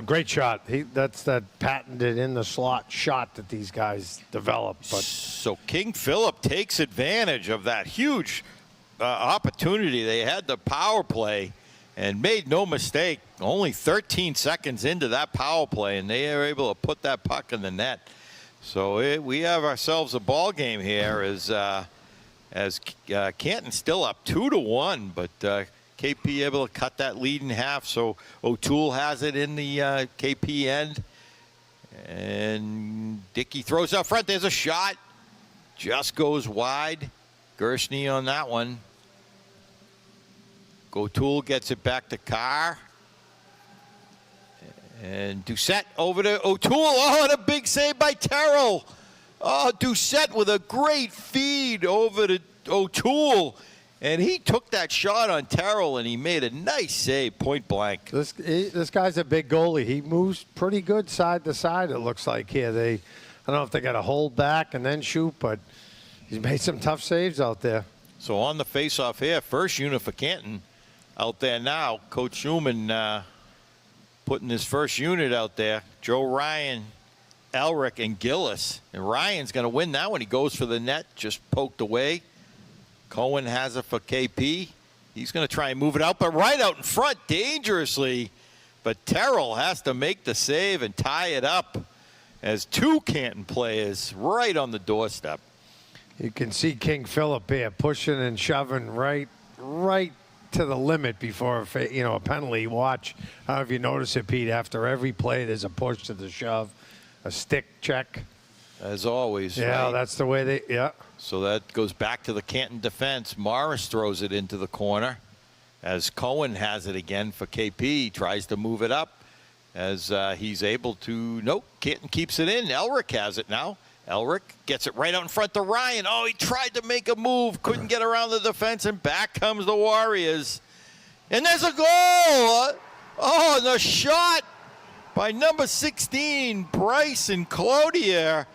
great shot. That's that patented in the slot shot that these guys develop. But so King Phillip takes advantage of that huge opportunity. They had the power play and made no mistake. Only 13 seconds into that power play, and they are able to put that puck in the net. So we have ourselves a ball game here as Canton still up 2-1, but KP able to cut that lead in half. So O'Toole has it in the KP end, and Dickey throws out front. There's a shot, just goes wide. Gershny on that one. O'Toole gets it back to Carr. And Doucette over to O'Toole. Oh, and a big save by Terrell. Oh, Doucette with a great feed over to O'Toole. And he took that shot on Terrell, and he made a nice save, point blank. This guy's a big goalie. He moves pretty good side to side, it looks like here. I don't know if they got to hold back and then shoot, but he's made some tough saves out there. So on the face-off here, first unit for Canton out there now. Coach Schumann putting his first unit out there. Joe Ryan, Elric, and Gillis. And Ryan's going to win that one. He goes for the net, just poked away. Cohen has it for KP. He's going to try and move it out, but right out in front, dangerously. But Terrell has to make the save and tie it up as two Canton players right on the doorstep. You can see King Phillip here pushing and shoving right to the limit before a penalty. Watch. I don't know if you notice it, Pete. After every play, there's a push to the shove, a stick check. As always. Yeah, right? that's the way they. Yeah. So that goes back to the Canton defense. Morris throws it into the corner as Cohen has it again for KP. He tries to move it up as he's able to. Nope. Canton keeps it in. Elric has it now. Elric gets it right out in front to Ryan. Oh, he tried to make a move, couldn't get around the defense, and back comes the Warriors. And there's a goal! Oh, and the shot by number 16, Bryson Cloutier.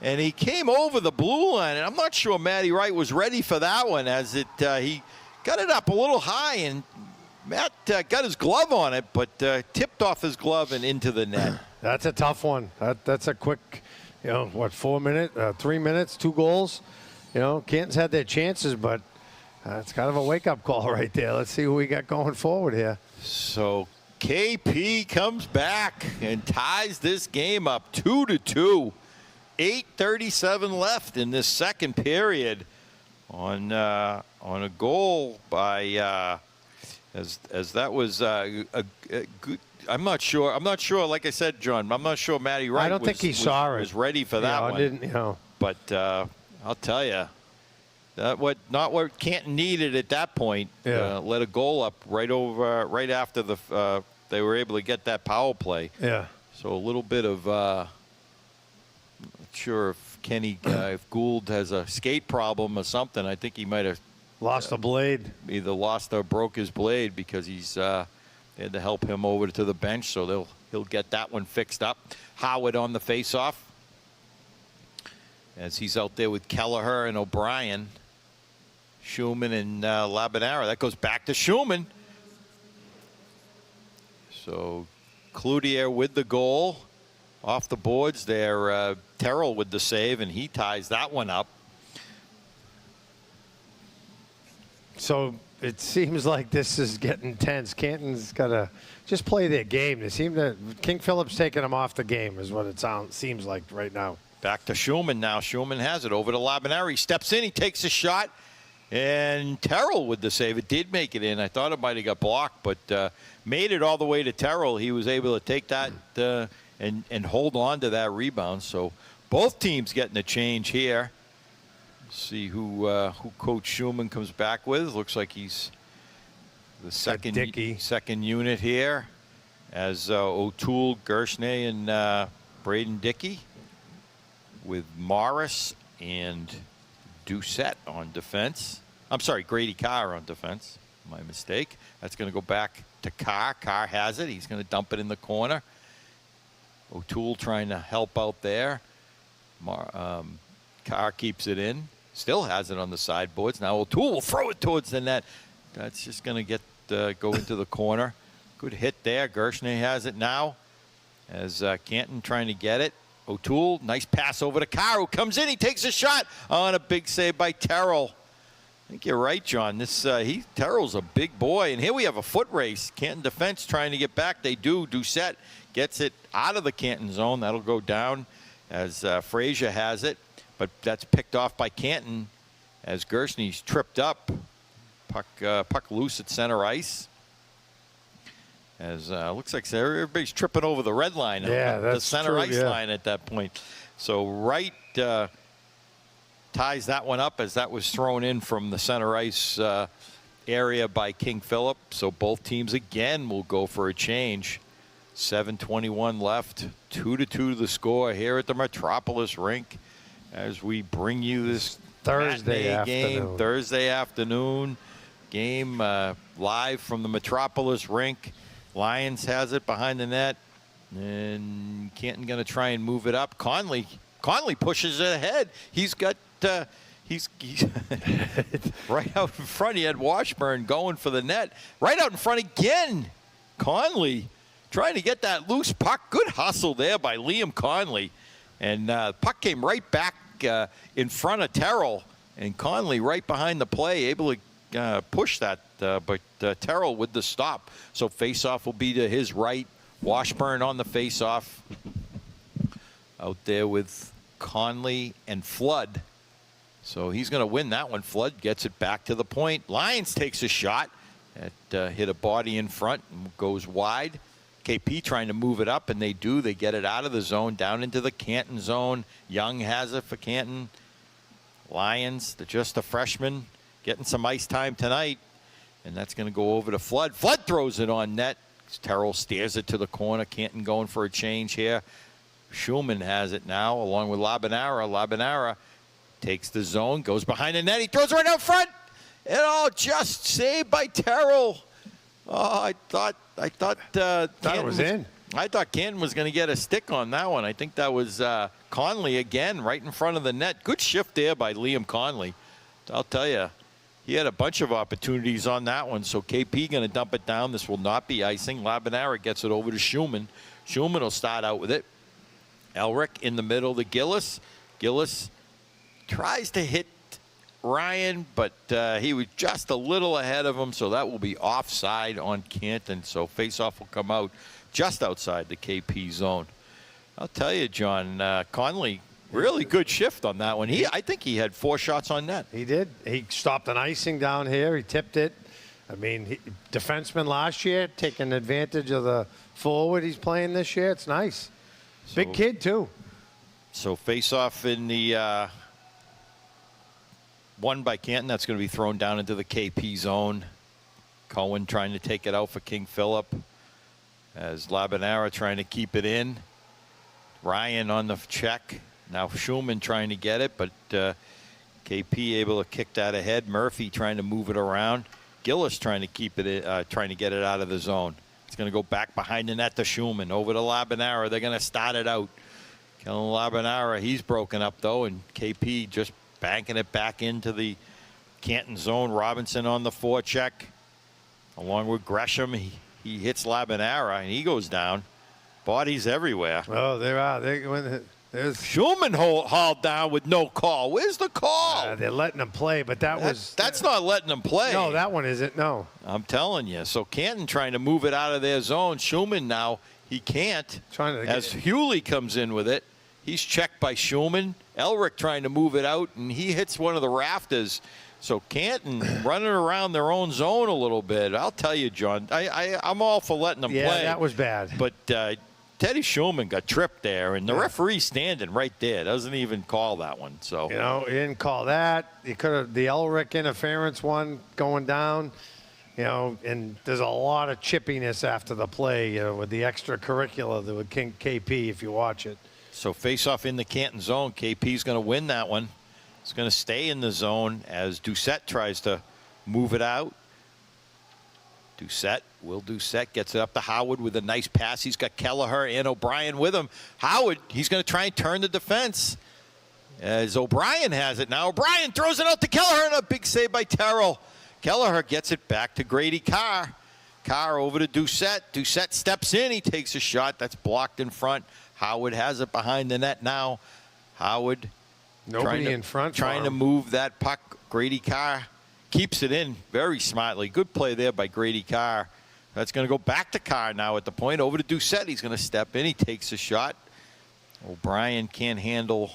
And he came over the blue line, and I'm not sure Matty Wright was ready for that one, as he got it up a little high, and Matt got his glove on it, but tipped off his glove and into the net. That's a tough one. That's a quick... 4 minutes, 3 minutes, 2 goals. Canton's had their chances, but it's kind of a wake-up call right there. Let's see who we got going forward here. So KP comes back and ties this game up 2-2. 8:37 left in this second period on a goal by as that was a good. I'm not sure. Like I said, John, I'm not sure Matty Wright was ready for that one. But I'll tell you, not what Canton needed at that point. Let a goal up right after they were able to get that power play. Yeah. So a little bit of not sure if Kenny if Gould has a skate problem or something. I think he might have lost a blade. Either lost or broke his blade because he's. They had to help him over to the bench, so he'll get that one fixed up. Howard on the faceoff as he's out there with Kelleher and O'Brien. Schumann and Labanera. That goes back to Schumann. So Cloutier with the goal. Off the boards there, Terrell with the save, and he ties that one up. So it seems like this is getting tense. Canton's got to just play their game. They seem to. King Phillip's taking them off the game, is what it seems like right now. Back to Schumann now. Schumann has it over to Labanera. He steps in. He takes a shot, and Terrell with the save. It did make it in. I thought it might have got blocked, but made it all the way to Terrell. He was able to take that and hold on to that rebound. So both teams getting a change here. See who Coach Schumann comes back with. Looks like he's the second unit here, as O'Toole, Gershny, and Braden Dickey, with Morris and Doucette on defense. I'm sorry, Grady Carr on defense. My mistake. That's going to go back to Carr. Carr has it. He's going to dump it in the corner. O'Toole trying to help out there. Carr keeps it in. Still has it on the sideboards. Now O'Toole will throw it towards the net. That's just going to go into the corner. Good hit there. Gershner has it now as Canton trying to get it. O'Toole, nice pass over to Carr, who comes in. He takes a shot on a big save by Terrell. I think you're right, John. Terrell's a big boy, and here we have a foot race. Canton defense trying to get back. They do. Doucette gets it out of the Canton zone. That'll go down as Frazier has it, but that's picked off by Canton as Gershny's tripped up. Puck loose at center ice. As looks like everybody's tripping over the red line, the center ice line at that point. So Wright ties that one up as that was thrown in from the center ice area by King Phillip. So both teams again will go for a change. 7:21 left, 2-2 the score here at the Metropolis Rink as we bring you this Thursday afternoon game live from the Metropolis Rink. Lions has it behind the net, and Canton going to try and move it up. Conley pushes it ahead. He's got he's right out in front. He had Washburn going for the net. Right out in front again. Conley trying to get that loose puck. Good hustle there by Liam Conley, and puck came right back in front of Terrell, and Conley right behind the play, able to push that, but Terrell with the stop. So face-off will be to his right. Washburn on the face-off. Out there with Conley and Flood. So he's going to win that one. Flood gets it back to the point. Lyons takes a shot. That hit a body in front and goes wide. KP trying to move it up, and they do. They get it out of the zone, down into the Canton zone. Young has it for Canton. Lyons, just a freshman, getting some ice time tonight. And that's going to go over to Flood. Flood throws it on net. Terrell steers it to the corner. Canton going for a change here. Schulman has it now, along with Labanara. Labanara takes the zone, goes behind the net. He throws it right out front. And just saved by Terrell. Oh, I thought Canton was in. I thought Canton was going to get a stick on that one. I think that was Conley again, right in front of the net. Good shift there by Liam Conley. I'll tell you, he had a bunch of opportunities on that one. So KP going to dump it down. This will not be icing. Labanara gets it over to Schulman. Schulman will start out with it. Elric in the middle to Gillis. Gillis tries to hit Ryan, but he was just a little ahead of him, so that will be offside on Canton. So face-off will come out just outside the KP zone. I'll tell you, John, Conley, really good shift on that one. I think he had 4 shots on net. He did. He stopped an icing down here. He tipped it. I mean, defenseman last year, taking advantage of the forward he's playing this year. It's nice. Big kid, too. So face-off in the one by Canton. That's going to be thrown down into the KP zone. Cohen trying to take it out for King Phillip. As Labanara trying to keep it in. Ryan on the check. Now Schulman trying to get it, but KP able to kick that ahead. Murphy trying to move it around. Gillis trying to keep it, trying to get it out of the zone. It's going to go back behind the net to Schulman. Over to Labanara. They're going to start it out. Kellen Labanara, he's broken up though, and KP just banking it back into the Canton zone. Robinson on the forecheck, along with Gresham. He hits Labanara, and he goes down. Bodies everywhere. Oh, there are. There's Schulman hauled down with no call. Where's the call? They're letting him play, but that's not letting him play. No, that one isn't. No. I'm telling you. So Canton trying to move it out of their zone. Schulman now, he can't. As Hewley comes in with it. He's checked by Schulman. Elric trying to move it out, and he hits one of the rafters. So Canton running around their own zone a little bit. I'll tell you, John, I'm all for letting them play. Yeah, that was bad. But Teddy Schulman got tripped there, and the referee standing right there doesn't even call that one. So he didn't call that. He could have the Elric interference one going down. And there's a lot of chippiness after the play with the extracurricular with King KP if you watch it. So face-off in the Canton zone. KP's going to win that one. It's going to stay in the zone as Doucette tries to move it out. Doucette gets it up to Howard with a nice pass. He's got Kelleher and O'Brien with him. Howard, he's going to try and turn the defense as O'Brien has it now. O'Brien throws it out to Kelleher, and a big save by Terrell. Kelleher gets it back to Grady Carr. Carr over to Doucette. Doucette steps in. He takes a shot. That's blocked in front. Howard has it behind the net now. Howard Nobody in front. Trying to move that puck. Grady Carr keeps it in very smartly. Good play there by Grady Carr. That's going to go back to Carr now at the point. Over to Doucette. He's going to step in. He takes a shot. O'Brien can't handle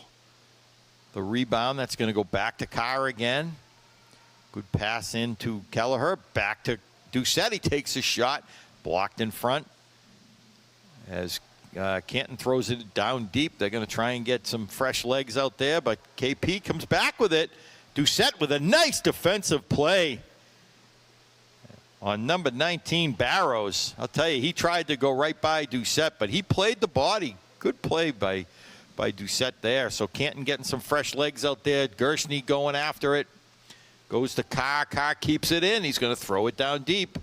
the rebound. That's going to go back to Carr again. Good pass into Kelleher. Back to Doucette. He takes a shot. Blocked in front. As Canton throws it down deep. They're going to try and get some fresh legs out there, but KP comes back with it. Doucette with a nice defensive play on number 19, Barrows. I'll tell you, he tried to go right by Doucette, but he played the body. Good play by Doucette there. So Canton getting some fresh legs out there. Gershny going after it. Goes to Carr. Carr keeps it in. He's going to throw it down deep.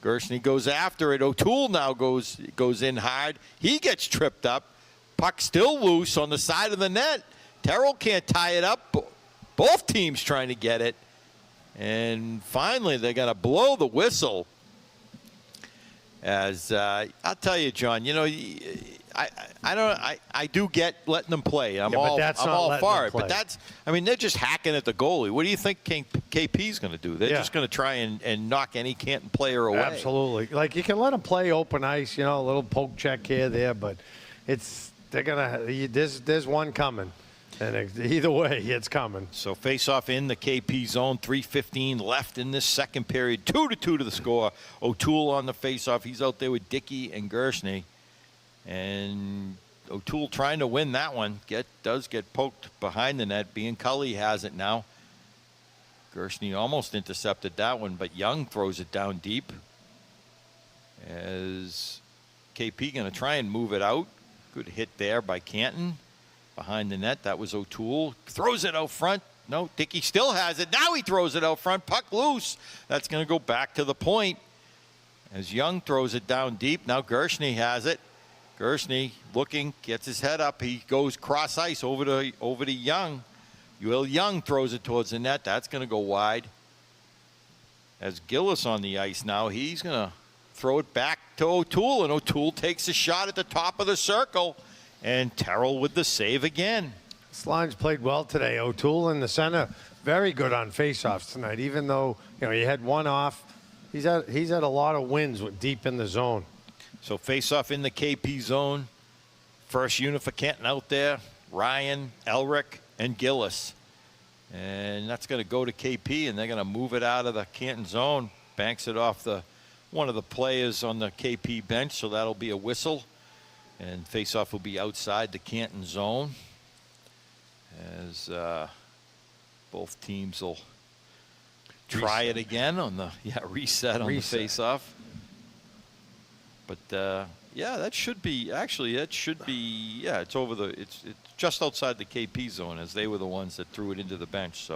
Gershny goes after it. O'Toole now goes in hard. He gets tripped up. Puck still loose on the side of the net. Terrell can't tie it up. Both teams trying to get it. And finally, they're going to blow the whistle. As I'll tell you, John, you know, I do get letting them play. I'm all for it. But that's, I mean, they're just hacking at the goalie. What do you think KP's going to do? They're just going to try and knock any Canton player away. Absolutely. Like, you can let them play open ice, you know, a little poke check here, there, but there's one coming. And either way, it's coming. So face-off in the KP zone. 3:15 left in this second period. 2-2 to the score. O'Toole on the face-off. He's out there with Dickey and Gershny. And O'Toole trying to win that one. Does get poked behind the net. Biancalli has it now. Gershny almost intercepted that one, but Young throws it down deep. As KP going to try and move it out. Good hit there by Canton. Behind the net, that was O'Toole. Throws it out front. No, Dickey still has it. Now he throws it out front. Puck loose. That's going to go back to the point. As Young throws it down deep. Now Gershny has it. Gershny looking, gets his head up. He goes cross ice over to Young. Will Young throws it towards the net. That's going to go wide. As Gillis on the ice now, he's going to throw it back to O'Toole, and O'Toole takes a shot at the top of the circle. And Terrell with the save again. This line's played well today. O'Toole in the center, very good on faceoffs tonight. Even though, you know, he had one off, he's had a lot of wins deep in the zone. So faceoff in the KP zone. First unit for Canton out there. Ryan, Elric, and Gillis. And that's going to go to KP, and they're going to move it out of the Canton zone. Banks it off one of the players on the KP bench, so that'll be a whistle. And faceoff will be outside the Canton zone as both teams will try it again on the reset on the faceoff. But that should be it's over it's just outside the KP zone, as they were the ones that threw it into the bench.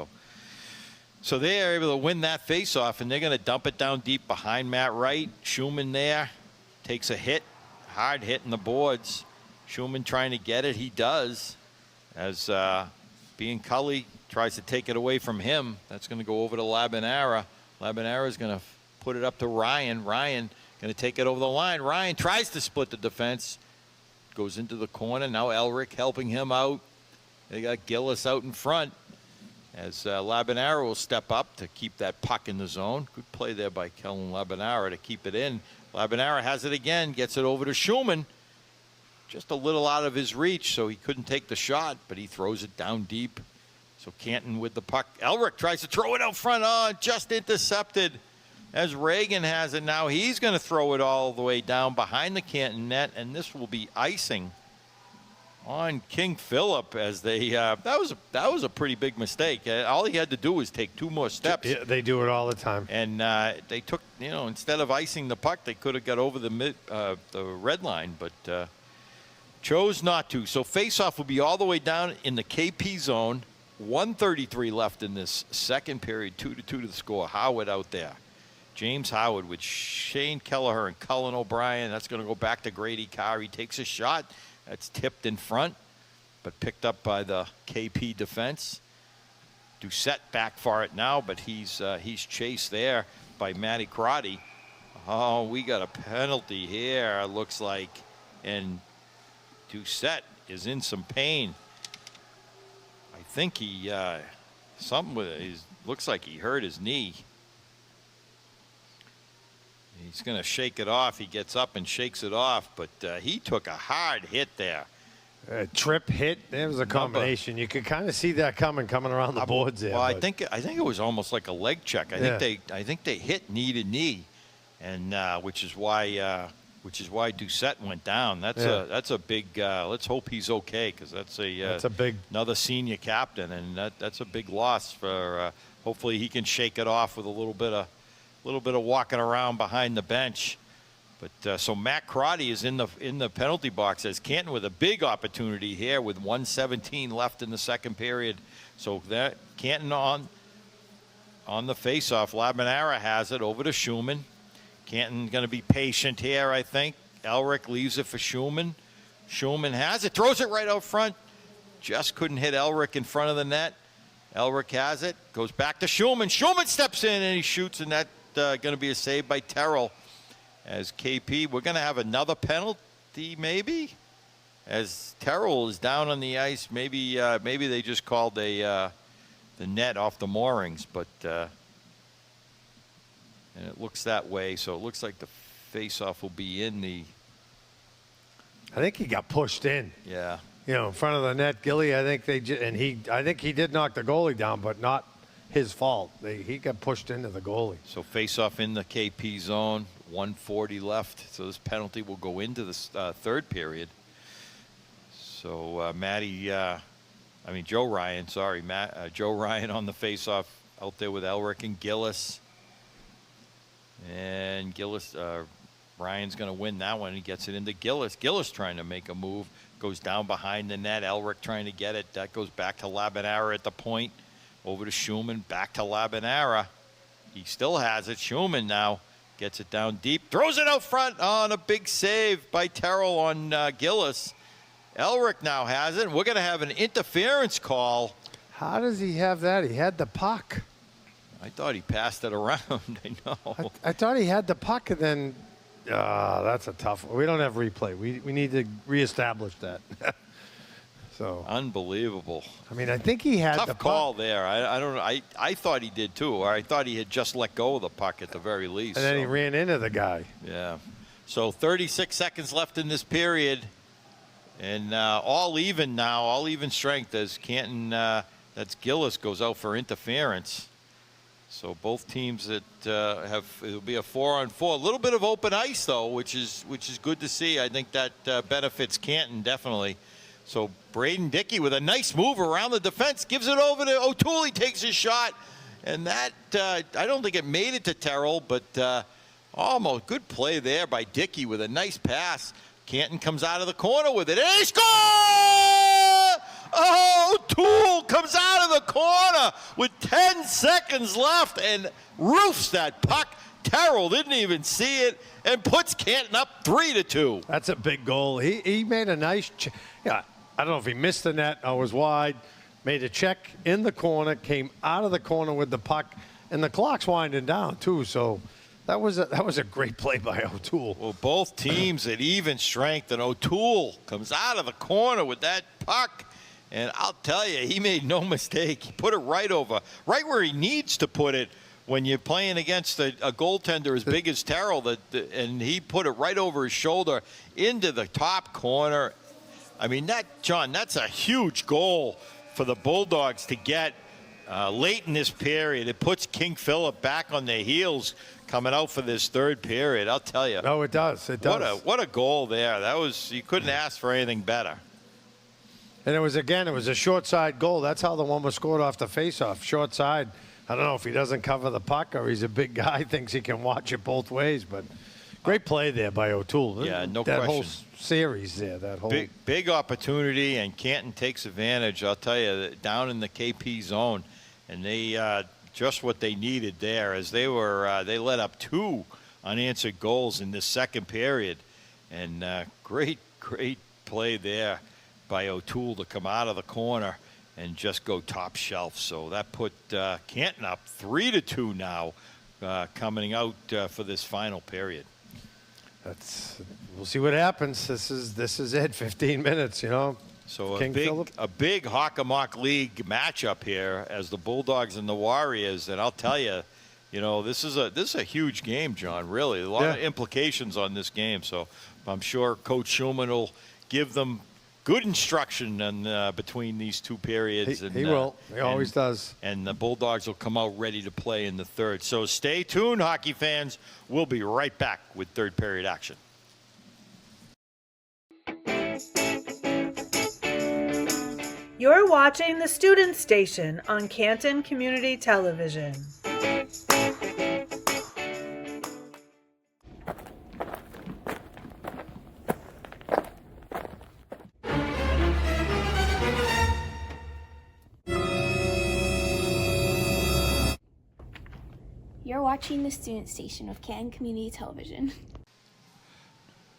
So they are able to win that faceoff, and they're going to dump it down deep behind Matt Wright. Schumann there takes a hit. Hard hit in the boards. Schumann trying to get it. He does. As Biancalli tries to take it away from him. That's going to go over to Labinara. Labinara is going to put it up to Ryan. Ryan going to take it over the line. Ryan tries to split the defense. Goes into the corner. Now Elric helping him out. They got Gillis out in front. As Labinara will step up to keep that puck in the zone. Good play there by Kellen Labinara to keep it in. Labinara has it again, gets it over to Schumann. Just a little out of his reach, so he couldn't take the shot, but he throws it down deep. So Canton with the puck. Elric tries to throw it out front. Oh, just intercepted. As Reagan has it now, he's going to throw it all the way down behind the Canton net, and this will be icing on King Phillip. As they that was a pretty big mistake. All he had to do was take 2 more steps. Yeah, they do it all the time. And they took, instead of icing the puck, they could have got over the red line, but chose not to. So faceoff will be all the way down in the KP zone. 1:33 left in this second period. 2-2 to the score. Howard out there. James Howard with Shane Kelleher and Cullen O'Brien. That's going to go back to Grady Carr. He takes a shot. That's tipped in front, but picked up by the KP defense. Doucette back for it now, but he's chased there by Matty Crotty. Oh, we got a penalty here, looks like, and Doucette is in some pain. I think he looks like he hurt his knee. He's going to shake it off. He gets up and shakes it off, but he took a hard hit there. A trip hit. There was a combination. You could kind of see that coming around the boards there. Well, I think it was almost like a leg check. I think they hit knee to knee, and which is why Doucette went down. That's a big. Let's hope he's okay, because that's a big, another senior captain, and that's a big loss for. Hopefully he can shake it off with a little bit of walking around behind the bench. But so Matt Crotty is in the penalty box as Canton with a big opportunity here with 1:17 left in the second period. So that Canton on the faceoff. Labanera has it over to Schumann. Canton going to be patient here, I think. Elric leaves it for Schumann. Schumann has it, throws it right out front. Just couldn't hit Elric in front of the net. Elric has it, goes back to Schumann. Schumann steps in and he shoots, and that's going to be a save by Terrell. As KP, we're going to have another penalty, maybe, as Terrell is down on the ice. Maybe they just called the net off the moorings, but and it looks that way. So it looks like the face-off will be in the. I think he got pushed in. Yeah. In front of the net, Gilly. I think he did knock the goalie down, but not his fault. He got pushed into the goalie. So face-off in the KP zone. 1:40 left, so this penalty will go into the third period. So Joe Ryan, Joe Ryan on the faceoff out there with Elric and Gillis. And Gillis, Ryan's going to win that one. He gets it into Gillis. Gillis trying to make a move, goes down behind the net. Elric trying to get it. That goes back to Labanera at the point. Over to Schumann, back to Labanera. He still has it. Schumann now. Gets it down deep, throws it out front on a big save by Terrell on Gillis. Elric now has it. We're going to have an interference call. How does he have that? He had the puck. I thought he passed it around. I know. I thought he had the puck, and then that's a tough one. We don't have replay. We need to reestablish that. So unbelievable. I mean, I think he had the call there. I don't know. I thought he did too, or I thought he had just let go of the puck at the very least. And then he ran into the guy. Yeah. So 36 seconds left in this period, and all even now, all even strength as Canton. That's Gillis goes out for interference. So both teams that it'll be a 4-on-4. A little bit of open ice though, which is good to see. I think that benefits Canton definitely. So Braden Dickey with a nice move around the defense, gives it over to O'Toole. He takes his shot, and that I don't think it made it to Terrell, but almost good play there by Dickey with a nice pass. Canton comes out of the corner with it, and he scores! Oh, O'Toole comes out of the corner with 10 seconds left and roofs that puck. Terrell didn't even see it and puts Canton up 3-2. That's a big goal. He made a nice I don't know if he missed the net or was wide, made a check in the corner, came out of the corner with the puck, and the clock's winding down too. So that was a great play by O'Toole. Well, both teams at even strength, and O'Toole comes out of the corner with that puck, and I'll tell you, he made no mistake. He put it right where he needs to put it when you're playing against a goaltender as big as Terrell, and he put it right over his shoulder into the top corner. I mean, that's a huge goal for the Bulldogs to get late in this period. It puts King Phillip back on their heels coming out for this third period. I'll tell you. No, it does. It does. What a goal there. You couldn't ask for anything better. And it was a short side goal. That's how the one was scored off the faceoff. Short side. I don't know if he doesn't cover the puck or he's a big guy, thinks he can watch it both ways, but great play there by O'Toole. Yeah, no that question. Whole series there, that whole big opportunity, and Canton takes advantage. I'll tell you, down in the KP zone, and they just what they needed there, as they let up 2 unanswered goals in this second period. And great play there by O'Toole to come out of the corner and just go top shelf. So that put Canton up 3-2 now, coming out for this final period. We'll see what happens. This is it. 15 minutes, you know. So King Phillip. a big Hockomock League matchup here as the Bulldogs and the Warriors. And I'll tell you, you know, this is a huge game, John. Really, a lot of implications on this game. So I'm sure Coach Schulman will give them good instruction between these 2 periods. He will. He always does. And the Bulldogs will come out ready to play in the third. So stay tuned, hockey fans. We'll be right back with third period action. You're watching the Student Station on Canton Community Television. You're watching the Student Station of Canton Community Television.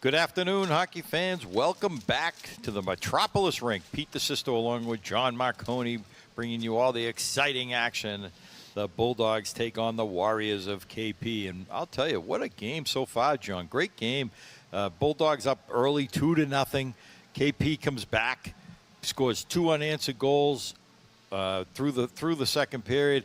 Good afternoon, hockey fans. Welcome back to the Metropolis Rink. Pete DeSisto along with John Marconi bringing you all the exciting action. The Bulldogs take on the Warriors of KP. And I'll tell you, what a game so far, John. Great game. Bulldogs up early, 2-0. KP comes back, scores 2 unanswered goals through the second period.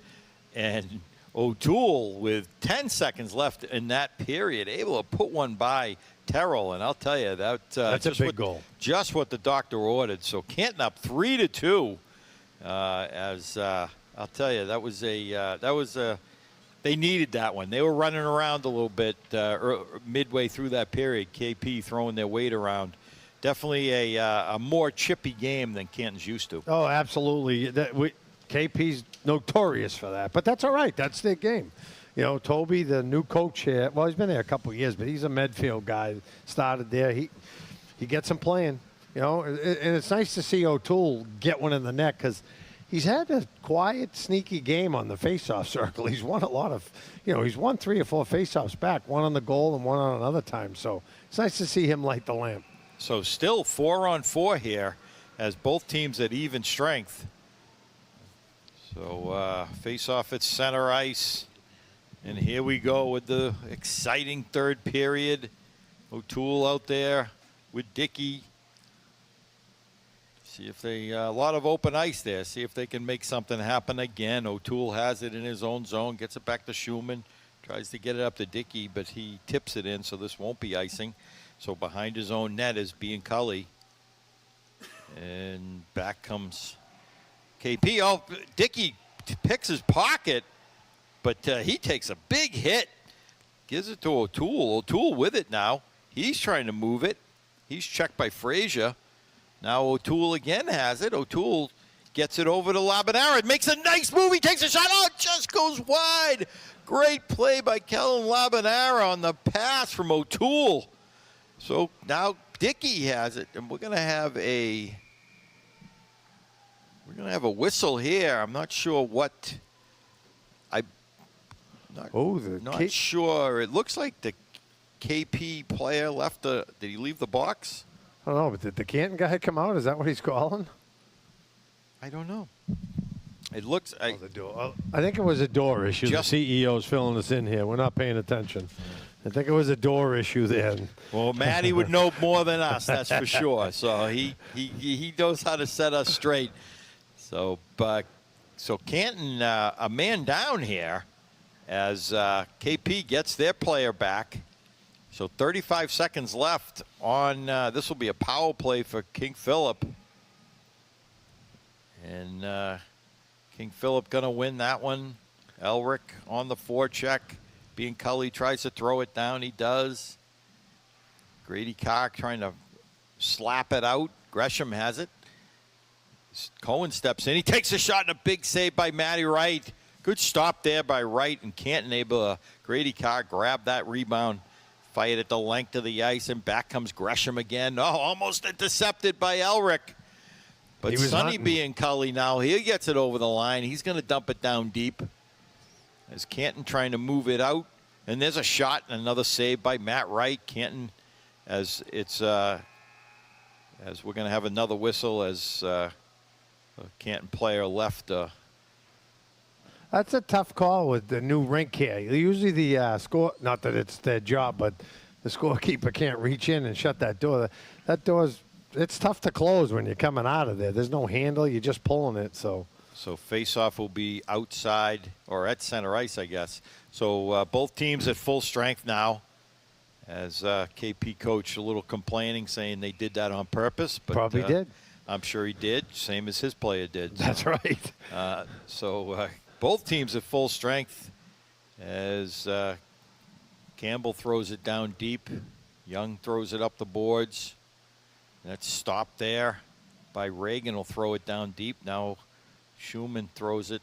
And O'Toole, with 10 seconds left in that period, able to put one by Terrell, and I'll tell you that's a big goal. Just what the doctor ordered. So Canton up 3-2. As I'll tell you, that was they needed that one. They were running around a little bit midway through that period. KP throwing their weight around. Definitely a more chippy game than Canton's used to. Oh, absolutely. KP's notorious for that, but that's all right. That's their game. You know, Toby, the new coach here, well, he's been there a couple of years, but he's a Medfield guy. Started there. He gets him playing, you know, and it's nice to see O'Toole get one in the net because he's had a quiet, sneaky game on the faceoff circle. He's won a lot of, he's won 3 or 4 faceoffs back, one on the goal and one on another time. So it's nice to see him light the lamp. So still 4-on-4 here as both teams at even strength. So face-off at center ice. And here we go with the exciting third period. O'Toole out there with Dickey. See if they, a lot of open ice there. See if they can make something happen again. O'Toole has it in his own zone, gets it back to Schulman. Tries to get it up to Dickey, but he tips it in, so this won't be icing. So behind his own net is Biancalli. And back comes KP. Oh, Dickey picks his pocket. But he takes a big hit, gives it to O'Toole. O'Toole with it now. He's trying to move it. He's checked by Frazier. Now O'Toole again has it. O'Toole gets it over to Labanera. It makes a nice move. He takes a shot. Oh, it just goes wide. Great play by Kellen Labanera on the pass from O'Toole. So now Dickey has it, and we're going to have a whistle here. I'm not sure what. Not sure. It looks like the KP player left did he leave the box? I don't know, but did the Canton guy come out? Is that what he's calling? I don't know. It looks. I think it was a door issue. The CEO's filling us in here. We're not paying attention. I think it was a door issue there. Well, Matty would know more than us, that's for sure. So he knows how to set us straight. So Canton a man down here. As KP gets their player back. So 35 seconds left on, this will be a power play for King Phillip. And King Phillip going to win that one. Elric on the forecheck. Biancalli tries to throw it down. He does. Grady Carr trying to slap it out. Gresham has it. Cohen steps in. He takes a shot and a big save by Matty Wright. Good stop there by Wright, and Canton able to, Grady Carr grab that rebound, fight at the length of the ice, and back comes Gresham again. Oh, almost intercepted by Elric. But Sonny Biancalli now, he gets it over the line. He's going to dump it down deep. as Canton trying to move it out. And there's a shot and another save by Matt Wright. Canton, as it's as we're going to have another whistle as a Canton player left. That's a tough call with the new rink here. Usually the score, not that it's their job, but the scorekeeper can't reach in and shut that door. That door's, it's tough to close when you're coming out of there. There's no handle. You're just pulling it. So face-off will be outside or at center ice, I guess. So both teams at full strength now. As KP coach a little complaining, saying they did that on purpose. But, probably did. I'm sure he did, same as his player did. That's right. So both teams at full strength as Campbell throws it down deep. Young throws it up the boards. That's stopped there by Reagan. Will throw it down deep. Now Schumann throws it.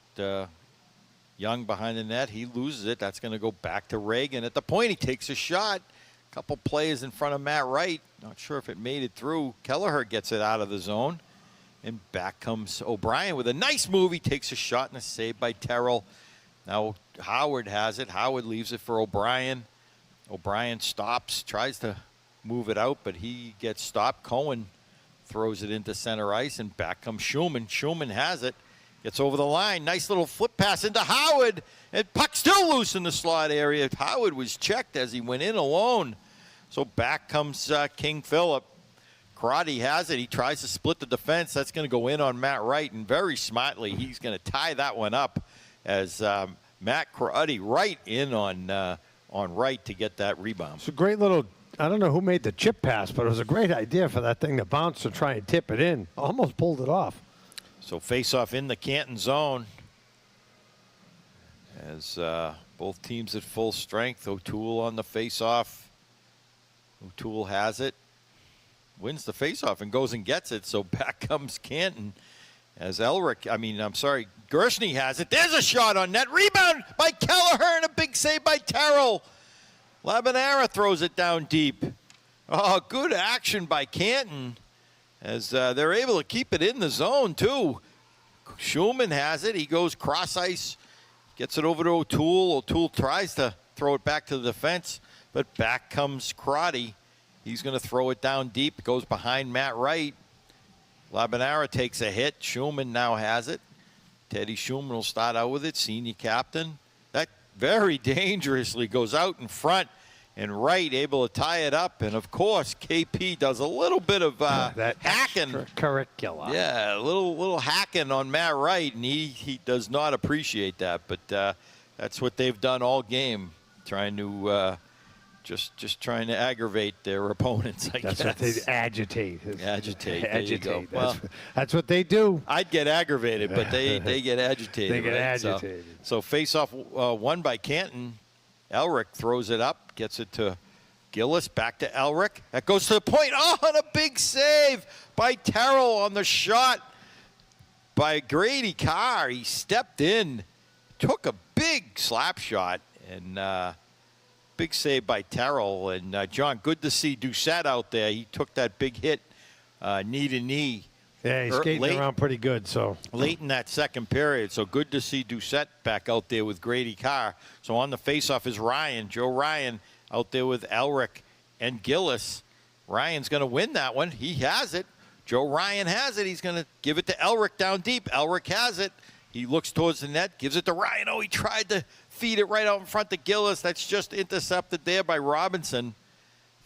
Young behind the net. He loses it. That's going to go back to Reagan. At the point, he takes a shot. A couple plays in front of Matt Wright. Not sure if it made it through. Kelleher gets it out of the zone. And back comes O'Brien with a nice move. He takes a shot and a save by Terrell. Now Howard has it. Howard leaves it for O'Brien. O'Brien stops, tries to move it out, but he gets stopped. Cohen throws it into center ice, and back comes Schumann. Schumann has it. Gets over the line. Nice little flip pass into Howard. And puck still loose in the slot area. Howard was checked as he went in alone. So back comes King Phillip. Karate has it. He tries to split the defense. That's going to go in on Matt Wright. And very smartly, he's going to tie that one up as Matt Karate right in on Wright to get that rebound. It's a great little, I don't know who made the chip pass, but it was a great idea for that thing to bounce to try and tip it in. Almost pulled it off. So face-off in the Canton zone as both teams at full strength. O'Toole on the face-off. O'Toole has it. Wins the face-off and goes and gets it. So back comes Canton as Gershny has it. There's a shot on net. Rebound by Kelleher and a big save by Terrell. Labanera throws it down deep. Oh, good action by Canton. As they're able to keep it in the zone, too. Schumann has it. He goes cross ice, gets it over to O'Toole. O'Toole tries to throw it back to the defense, but back comes Crotty. He's going to throw it down deep. It goes behind Matt Wright. Labanera takes a hit. Schumann now has it. Teddy Schumann will start out with it, senior captain. That very dangerously goes out in front. And Wright able to tie it up. And, of course, KP does a little bit of that hacking. Extracurricular. Yeah, a little hacking on Matt Wright, and he does not appreciate that. But that's what they've done all game, trying to just trying to aggravate their opponents, I guess. That's what they agitate. Agitate. Agitate. Well, that's what they do. I'd get aggravated, but they get agitated. They get right? agitated. So face-off won by Canton. Elric throws it up, gets it to Gillis, back to Elric. That goes to the point. Oh, and a big save by Terrell on the shot by Grady Carr. He stepped in, took a big slap shot, and big save by Terrell. And, John, good to see Doucette out there. He took that big hit, knee to knee. Yeah, he's skating around pretty good. So late in that second period, so good to see Doucette back out there with Grady Carr. So on the faceoff is Ryan, Joe Ryan, out there with Elric and Gillis. Ryan's going to win that one. He has it. Joe Ryan has it. He's going to give it to Elric down deep. Elric has it. He looks towards the net, gives it to Ryan. Oh, he tried to feed it right out in front to Gillis. That's just intercepted there by Robinson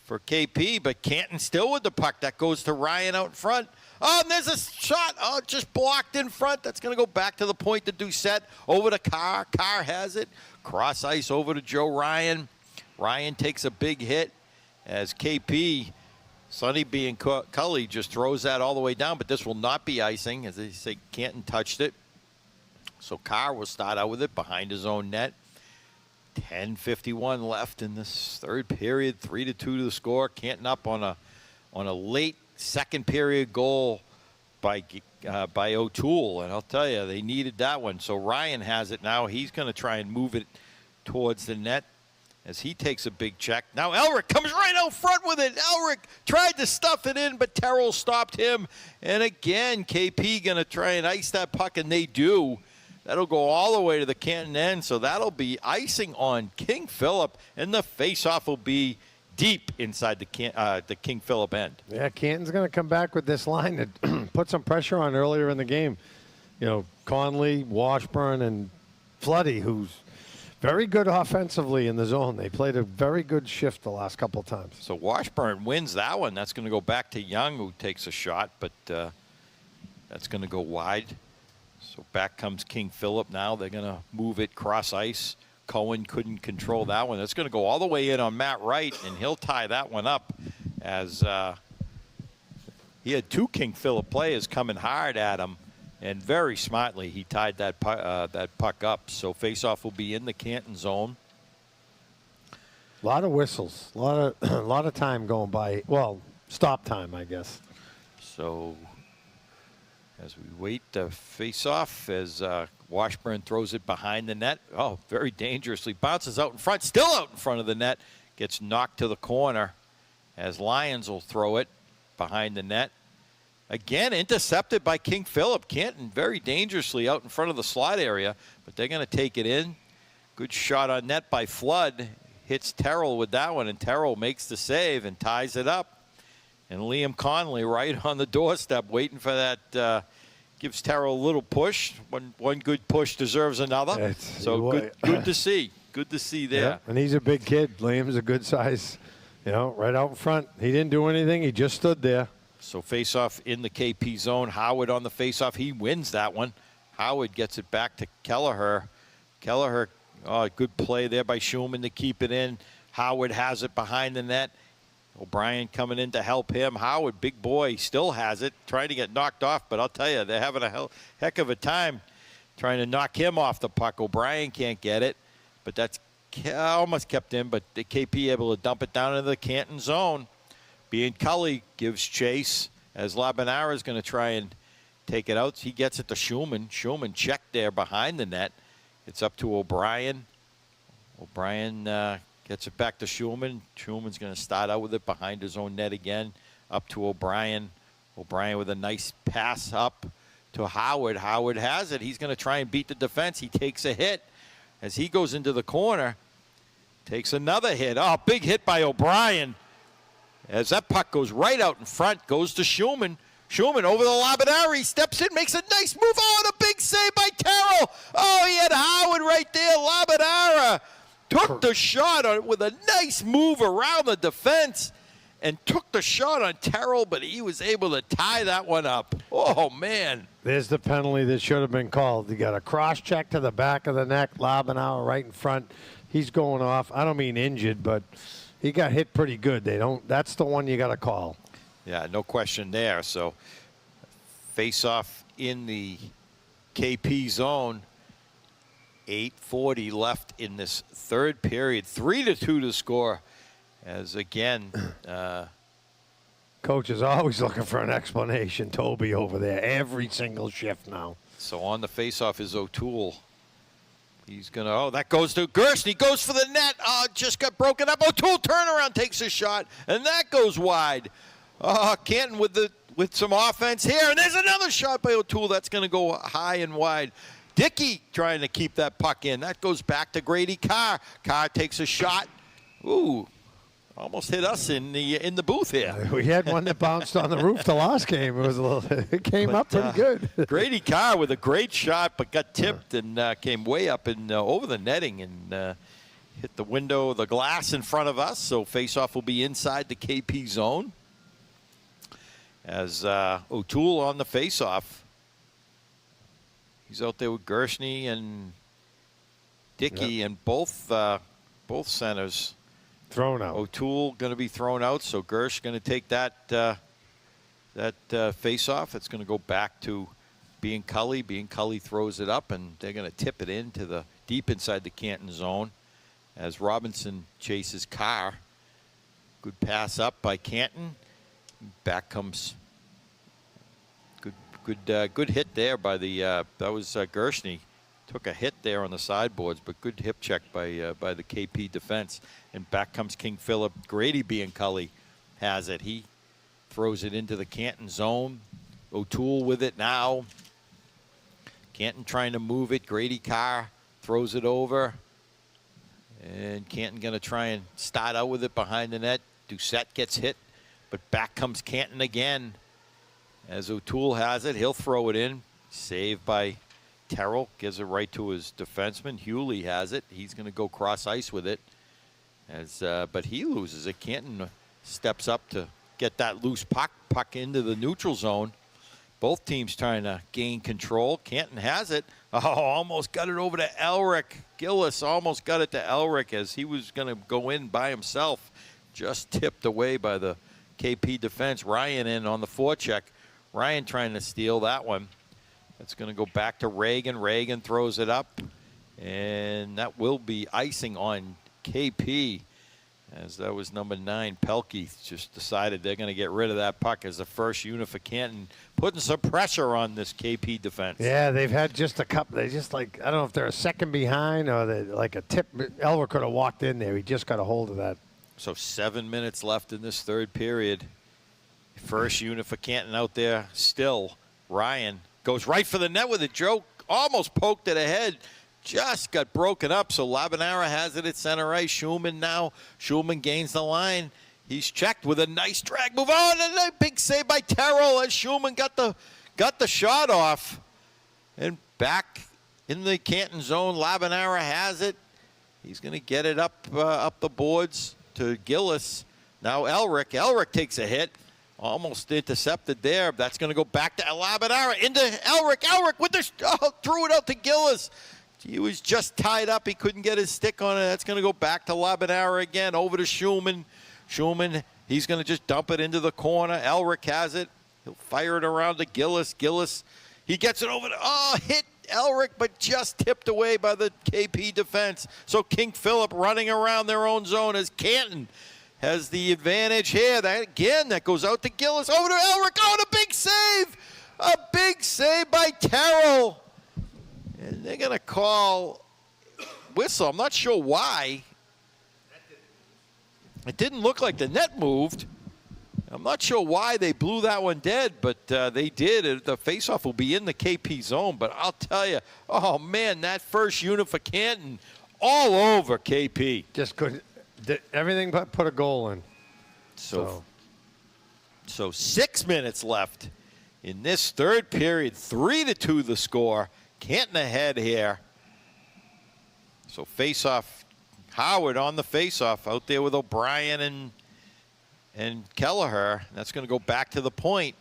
for KP, but Canton still with the puck. That goes to Ryan out in front. Oh, and there's a shot. Oh, just blocked in front. That's going to go back to the point to Doucette. Over to Carr. Carr has it. Cross ice over to Joe Ryan. Ryan takes a big hit as KP, Sonny B and Cully just throws that all the way down, but this will not be icing. As they say, Canton touched it. So Carr will start out with it behind his own net. 10:51 left in this third period. 3-2 to the score. Canton up on a late second period goal by O'Toole, and I'll tell you, they needed that one. So Ryan has it now. He's going to try and move it towards the net as he takes a big check. Now Elric comes right out front with it. Elric tried to stuff it in, but Terrell stopped him. And again, KP going to try and ice that puck, and they do. That'll go all the way to the Canton end, so that'll be icing on King Phillip, and the face-off will be deep inside the King Phillip end. Yeah, Canton's going to come back with this line that put some pressure on earlier in the game. You know, Conley, Washburn, and Floody, who's very good offensively in the zone. They played a very good shift the last couple of times. So Washburn wins that one. That's going to go back to Young, who takes a shot, but that's going to go wide. So back comes King Phillip now. They're going to move it cross ice. Cohen couldn't control that one. That's going to go all the way in on Matt Wright, and he'll tie that one up as he had two King Phillip players coming hard at him, and very smartly he tied that puck up. So faceoff will be in the Canton zone. A lot of whistles, a lot of time going by. Well, stop time, I guess. So as we wait to face off, as Washburn throws it behind the net. Oh, very dangerously. Bounces out in front, still out in front of the net. Gets knocked to the corner as Lyons will throw it behind the net. Again, intercepted by King Phillip. Canton very dangerously out in front of the slot area, but they're going to take it in. Good shot on net by Flood. Hits Terrell with that one, and Terrell makes the save and ties it up. And Liam Conley right on the doorstep waiting for that. Gives Terrell a little push. One good push deserves another. So good to see. Good to see there. Yeah, and he's a big kid. Liam's a good size, right out in front. He didn't do anything. He just stood there. So face-off in the KP zone. Howard on the face-off. He wins that one. Howard gets it back to Kelleher. Kelleher, good play there by Schumann to keep it in. Howard has it behind the net. O'Brien coming in to help him. Howard, big boy, still has it, trying to get knocked off, but I'll tell you, they're having a heck of a time trying to knock him off the puck. O'Brien can't get it, but that's almost kept in, but the KP able to dump it down into the Canton zone. Being Cully gives chase as Labanara is going to try and take it out. He gets it to Schumann. Schumann checked there behind the net. It's up to O'Brien. O'Brien gets it back to Schumann. Schumann's going to start out with it behind his own net again. Up to O'Brien. O'Brien with a nice pass up to Howard. Howard has it. He's going to try and beat the defense. He takes a hit as he goes into the corner. Takes another hit. Oh, big hit by O'Brien. As that puck goes right out in front, goes to Schumann. Schumann over the Labanara. He steps in, makes a nice move. Oh, and a big save by Terrell. Oh, he had Howard right there. Labanara took the shot on it with a nice move around the defense and took the shot on Terrell, but he was able to tie that one up. Oh, man. There's the penalty that should have been called. You got a cross check to the back of the neck. Labanauer right in front. He's going off. I don't mean injured, but he got hit pretty good. That's the one you got to call. Yeah, no question there. So face-off in the KP zone. 8:40 left in this third period. 3-2 to score. As again, Coach is always looking for an explanation. Toby over there, every single shift now. So on the face-off is O'Toole. He's gonna. Oh, that goes to Gersten. He goes for the net. Oh, just got broken up. O'Toole turnaround takes a shot, and that goes wide. Canton with some offense here, and there's another shot by O'Toole. That's gonna go high and wide. Dickey trying to keep that puck in. That goes back to Grady Carr. Carr takes a shot. Ooh, almost hit us in the booth here. We had one that bounced on the roof the last game. It came up pretty good. Grady Carr with a great shot, but got tipped and came way up and over the netting and hit the window, the glass in front of us. So faceoff will be inside the KP zone. As O'Toole on the faceoff. He's out there with Gershny and Dickey, and both centers thrown out. O'Toole going to be thrown out, so Gersh going to take that face-off. It's going to go back to Being Cully. Being Cully throws it up, and they're going to tip it into the deep inside the Canton zone as Robinson chases Carr. Good pass up by Canton. Back comes. Good hit there by the that was Gershny. Took a hit there on the sideboards, but good hip check by the KP defense. And back comes King Phillip. Grady Being Cully has it. He throws it into the Canton zone. O'Toole with it now. Canton trying to move it. Grady Carr throws it over. And Canton going to try and start out with it behind the net. Doucette gets hit, but back comes Canton again. As O'Toole has it, he'll throw it in. Saved by Terrell, gives it right to his defenseman. Hewley has it. He's going to go cross ice with it. But he loses it. Canton steps up to get that loose puck into the neutral zone. Both teams trying to gain control. Canton has it. Oh, almost got it over to Elric. Gillis almost got it to Elric as he was going to go in by himself. Just tipped away by the KP defense. Ryan in on the forecheck. Ryan trying to steal that one. That's going to go back to Reagan. Reagan throws it up. And that will be icing on KP. As that was number 9, Pelkey just decided they're going to get rid of that puck as the first unit for Canton, putting some pressure on this KP defense. Yeah, they've had just a couple. They just I don't know if they're a second behind or they like a tip. Elwer could have walked in there. He just got a hold of that. So 7 minutes left in this third period. First unit for Canton out there still. Ryan goes right for the net with it. Joe almost poked it ahead. Just got broken up, so Labanara has it at center ice. Schulman now. Schulman gains the line. He's checked with a nice drag move. Oh, and a big save by Terrell as Schulman got the shot off. And back in the Canton zone, Labanara has it. He's going to get it up the boards to Gillis. Now Elric. Elric takes a hit. Almost intercepted there. That's going to go back to Labanara. Into Elric. Elric with threw it out to Gillis. He was just tied up. He couldn't get his stick on it. That's going to go back to Labanara again. Over to Schulman. Schulman, he's going to just dump it into the corner. Elric has it. He'll fire it around to Gillis. Gillis, he gets it over to, hit Elric, but just tipped away by the KP defense. So King Phillip running around their own zone as Canton has the advantage here. That goes out to Gillis. Over to Elric. Oh, and a big save. A big save by Terrell. And they're going to call whistle. I'm not sure why. It didn't look like the net moved. I'm not sure why they blew that one dead, but they did. The faceoff will be in the KP zone. But I'll tell you, oh, man, that first unit for Canton all over KP. Just couldn't. Did everything but put a goal in. So 6 minutes left in this third period. 3-2 the score. Canton ahead here. So face-off, Howard on the face-off out there with O'Brien and Kelleher. That's going to go back to the point.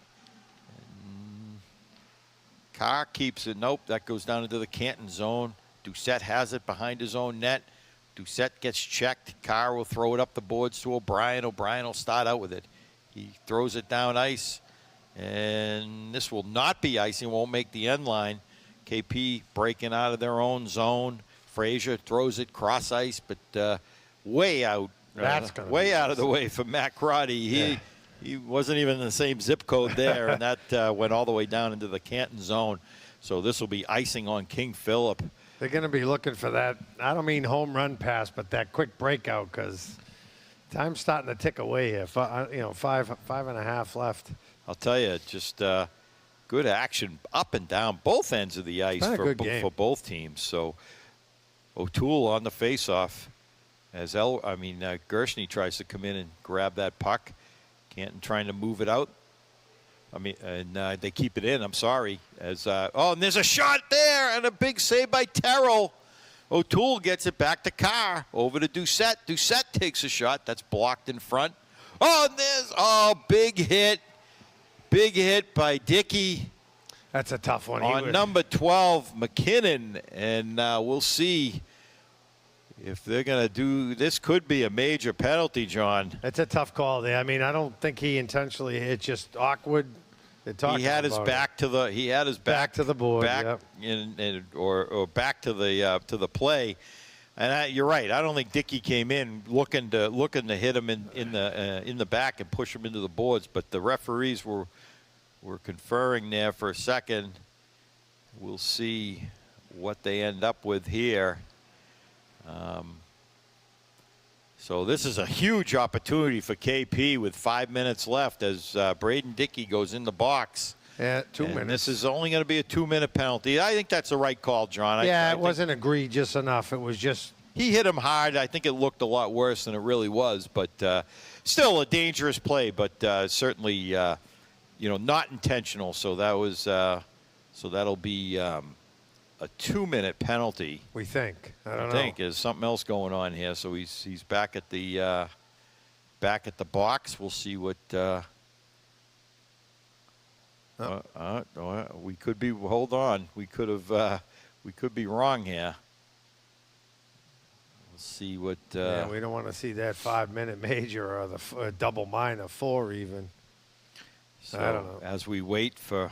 Carr keeps it. Nope, that goes down into the Canton zone. Doucette has it behind his own net. Doucette gets checked. Carr will throw it up the boards to O'Brien. O'Brien will start out with it. He throws it down ice. And this will not be icing. Won't make the end line. KP breaking out of their own zone. Frazier throws it cross ice, but way out. Way out of the way for Matt Crotty. He wasn't even in the same zip code there, and that went all the way down into the Canton zone. So this will be icing on King Phillip. They're going to be looking for that. I don't mean home run pass, but that quick breakout because time's starting to tick away here. 5.5 left. I'll tell you, just good action up and down both ends of the ice for both teams. So O'Toole on the faceoff as Gershny tries to come in and grab that puck. Canton trying to move it out. They keep it in. I'm sorry. And there's a shot there and a big save by Terrell. O'Toole gets it back to Carr. Over to Doucette. Doucette takes a shot. That's blocked in front. Oh, and there's big hit. Big hit by Dickey. That's a tough one. On number 12, McKinnon. And we'll see if they're going to do. This could be a major penalty, John. It's a tough call there. I don't think he intentionally hit. Just awkward. He had his back to the. He had his back to the board. Back or back to the play. And you're right. I don't think Dickey came in looking to hit him in the back and push him into the boards. But the referees were conferring there for a second. We'll see what they end up with here. So this is a huge opportunity for KP with 5 minutes left as Braden Dickey goes in the box. Yeah, 2 And minutes. this is only going to be a 2-minute penalty. I think that's the right call, John. Yeah, I it think wasn't egregious enough. It was just. he hit him hard. I think it looked a lot worse than it really was, but still a dangerous play, but certainly, not intentional. So that was, so that'll be a 2-minute penalty. We think. I don't know. think there's something else going on here. So he's back at the box. We'll see what. We could be. Hold on. We could have. We could be wrong here. We'll see what. Yeah, we don't want to see that 5-minute major or the double minor 4 even. So I don't know. As we wait for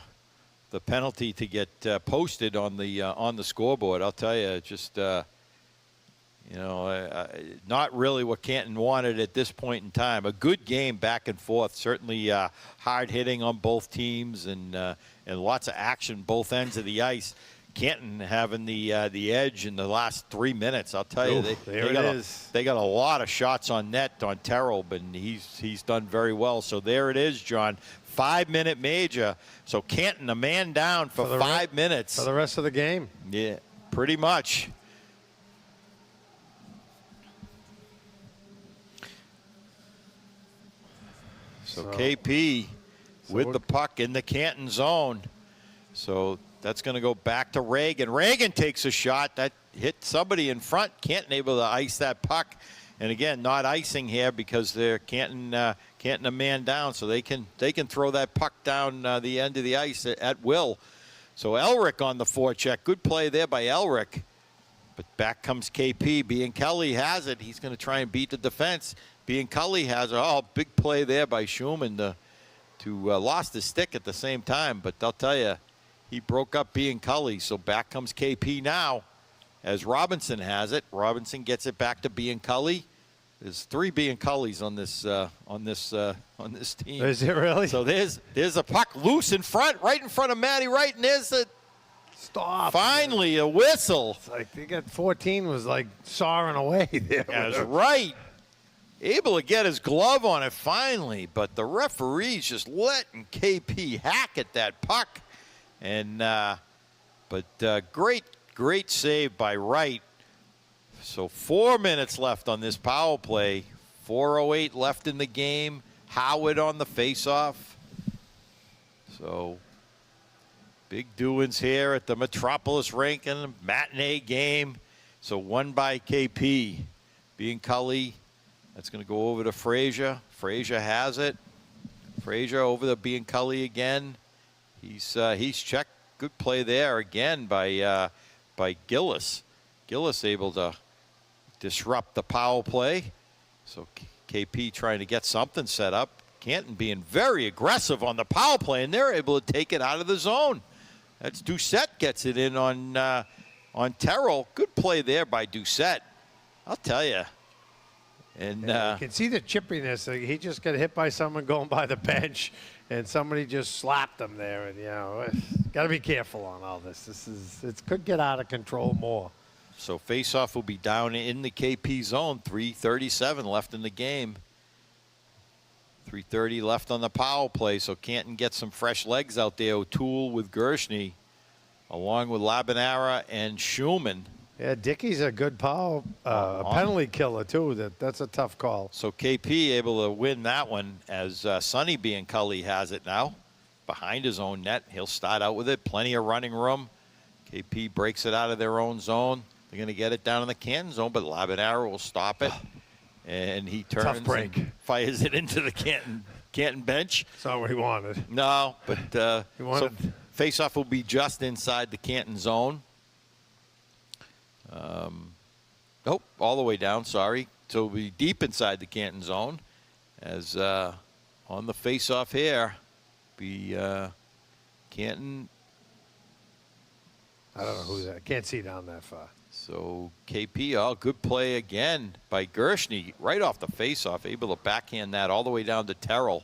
the penalty to get posted on the scoreboard, I'll tell you, just not really what Canton wanted at this point in time. A good game back and forth, certainly hard hitting on both teams and lots of action both ends of the ice. Canton having the edge in the last 3 minutes. I'll tell you, they got a lot of shots on net on Terrell, and he's done very well. So there it is, John. 5-minute major. So Canton a man down for 5 minutes. For the rest of the game. Yeah, pretty much. So KP with the puck in the Canton zone. So that's going to go back to Reagan. Reagan takes a shot that hit somebody in front. Canton able to ice that puck. And again, not icing here because they're Canton a man down, so they can throw that puck down the end of the ice at will. So Elric on the forecheck. Good play there by Elric. But back comes KP. Bianculli has it. He's going to try and beat the defense. Bianculli has it. Oh, big play there by Schumann to lost his stick at the same time. But I'll tell you, he broke up Bianculli. So back comes KP now as Robinson has it. Robinson gets it back to Bianculli. There's 3 Biancullis on this team. Is it really? So there's a puck loose in front, right in front of Matty Wright, and there's a stop. Finally, a whistle. It's like they got 14 was like sawing away there. That's right. Able to get his glove on it finally, but the referee's just letting KP hack at that puck. And great save by Wright. So 4 minutes left on this power play. 4:08 left in the game. Howard on the faceoff. So big doings here at the Metropolis Rink in the matinee game. So won by KP. Bianculli. That's going to go over to Frazier. Frazier has it. Frazier over to Bianculli again. He's checked. Good play there again by Gillis. Gillis able to disrupt the power play. So KP trying to get something set up. Canton being very aggressive on the power play, and they're able to take it out of the zone. That's Doucette gets it in on Terrell. Good play there by Doucette. I'll tell you. And you can see the chippiness. He just got hit by someone going by the bench, and somebody just slapped him there. And got to be careful on all this. It could get out of control more. So faceoff will be down in the KP zone. 3:37 left in the game. 3:30 left on the power play. So Canton gets some fresh legs out there. O'Toole with Gershny, along with Labanara and Schumann. Yeah, Dickey's a good penalty killer too. That's a tough call. So KP able to win that one as Sonny Bianculli has it now behind his own net. He'll start out with it. Plenty of running room. KP breaks it out of their own zone. They're going to get it down in the Canton zone, but Labanara will stop it. And he turns and fires it into the Canton bench. That's not what he wanted. No, but he wanted... so faceoff will be just inside the Canton zone. Nope, all the way down, sorry. So it'll be deep inside the Canton zone as on the face-off here be Canton. I don't know who's that. Can't see down that far. So KP, good play again by Gershny right off the face-off, able to backhand that all the way down to Terrell.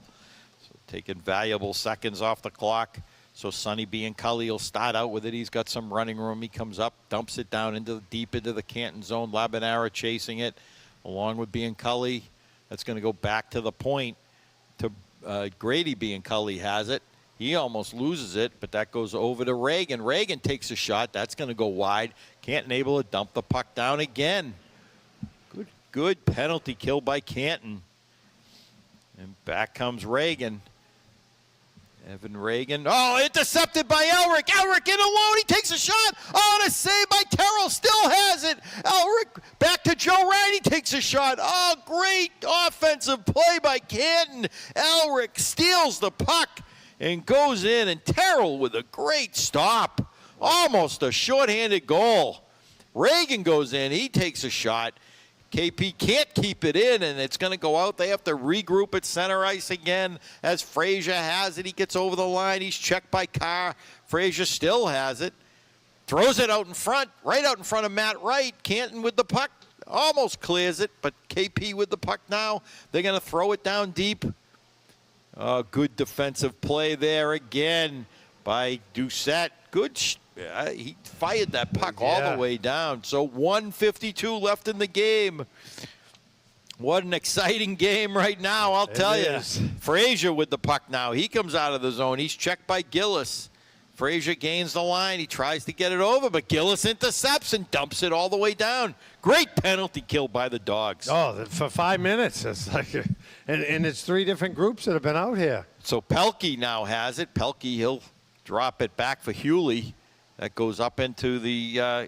So taking valuable seconds off the clock. So Sonny Bianculli will start out with it. He's got some running room. He comes up, dumps it down deep into the Canton zone. Labanara chasing it along with Bianculli. That's going to go back to the point to Grady. Bianculli has it. He almost loses it, but that goes over to Reagan. Reagan takes a shot. That's going to go wide. Canton able to dump the puck down again. Good penalty kill by Canton. And back comes Reagan. Evan Reagan. Oh, intercepted by Elric. Elric in alone. He takes a shot. Oh, and a save by Terrell. Still has it. Elric back to Joe Ryan. He takes a shot. Oh, great offensive play by Canton. Elric steals the puck and goes in. And Terrell with a great stop. Almost a shorthanded goal. Reagan goes in. He takes a shot. KP can't keep it in, and it's going to go out. They have to regroup at center ice again as Frazier has it. He gets over the line. He's checked by Carr. Frazier still has it. Throws it out in front, right out in front of Matt Wright. Canton with the puck. Almost clears it, but KP with the puck now. They're going to throw it down deep. Good defensive play there again by Doucette. He fired that puck all the way down. So 1:52 left in the game. What an exciting game right now, I'll tell you. Frazier with the puck now. He comes out of the zone. He's checked by Gillis. Frazier gains the line. He tries to get it over, but Gillis intercepts and dumps it all the way down. Great penalty kill by the Dogs. Oh, for 5 minutes. It's like, and it's 3 different groups that have been out here. So Pelkey now has it. Pelkey, he'll drop it back for Hewley. That goes up into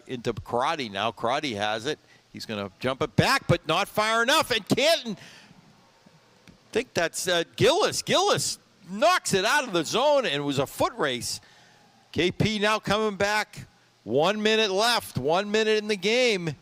into Crotty now. Crotty has it. He's going to jump it back, but not far enough. And Canton, I think that's Gillis. Gillis knocks it out of the zone, and it was a foot race. KP now coming back. 1 minute left. 1 minute in the game.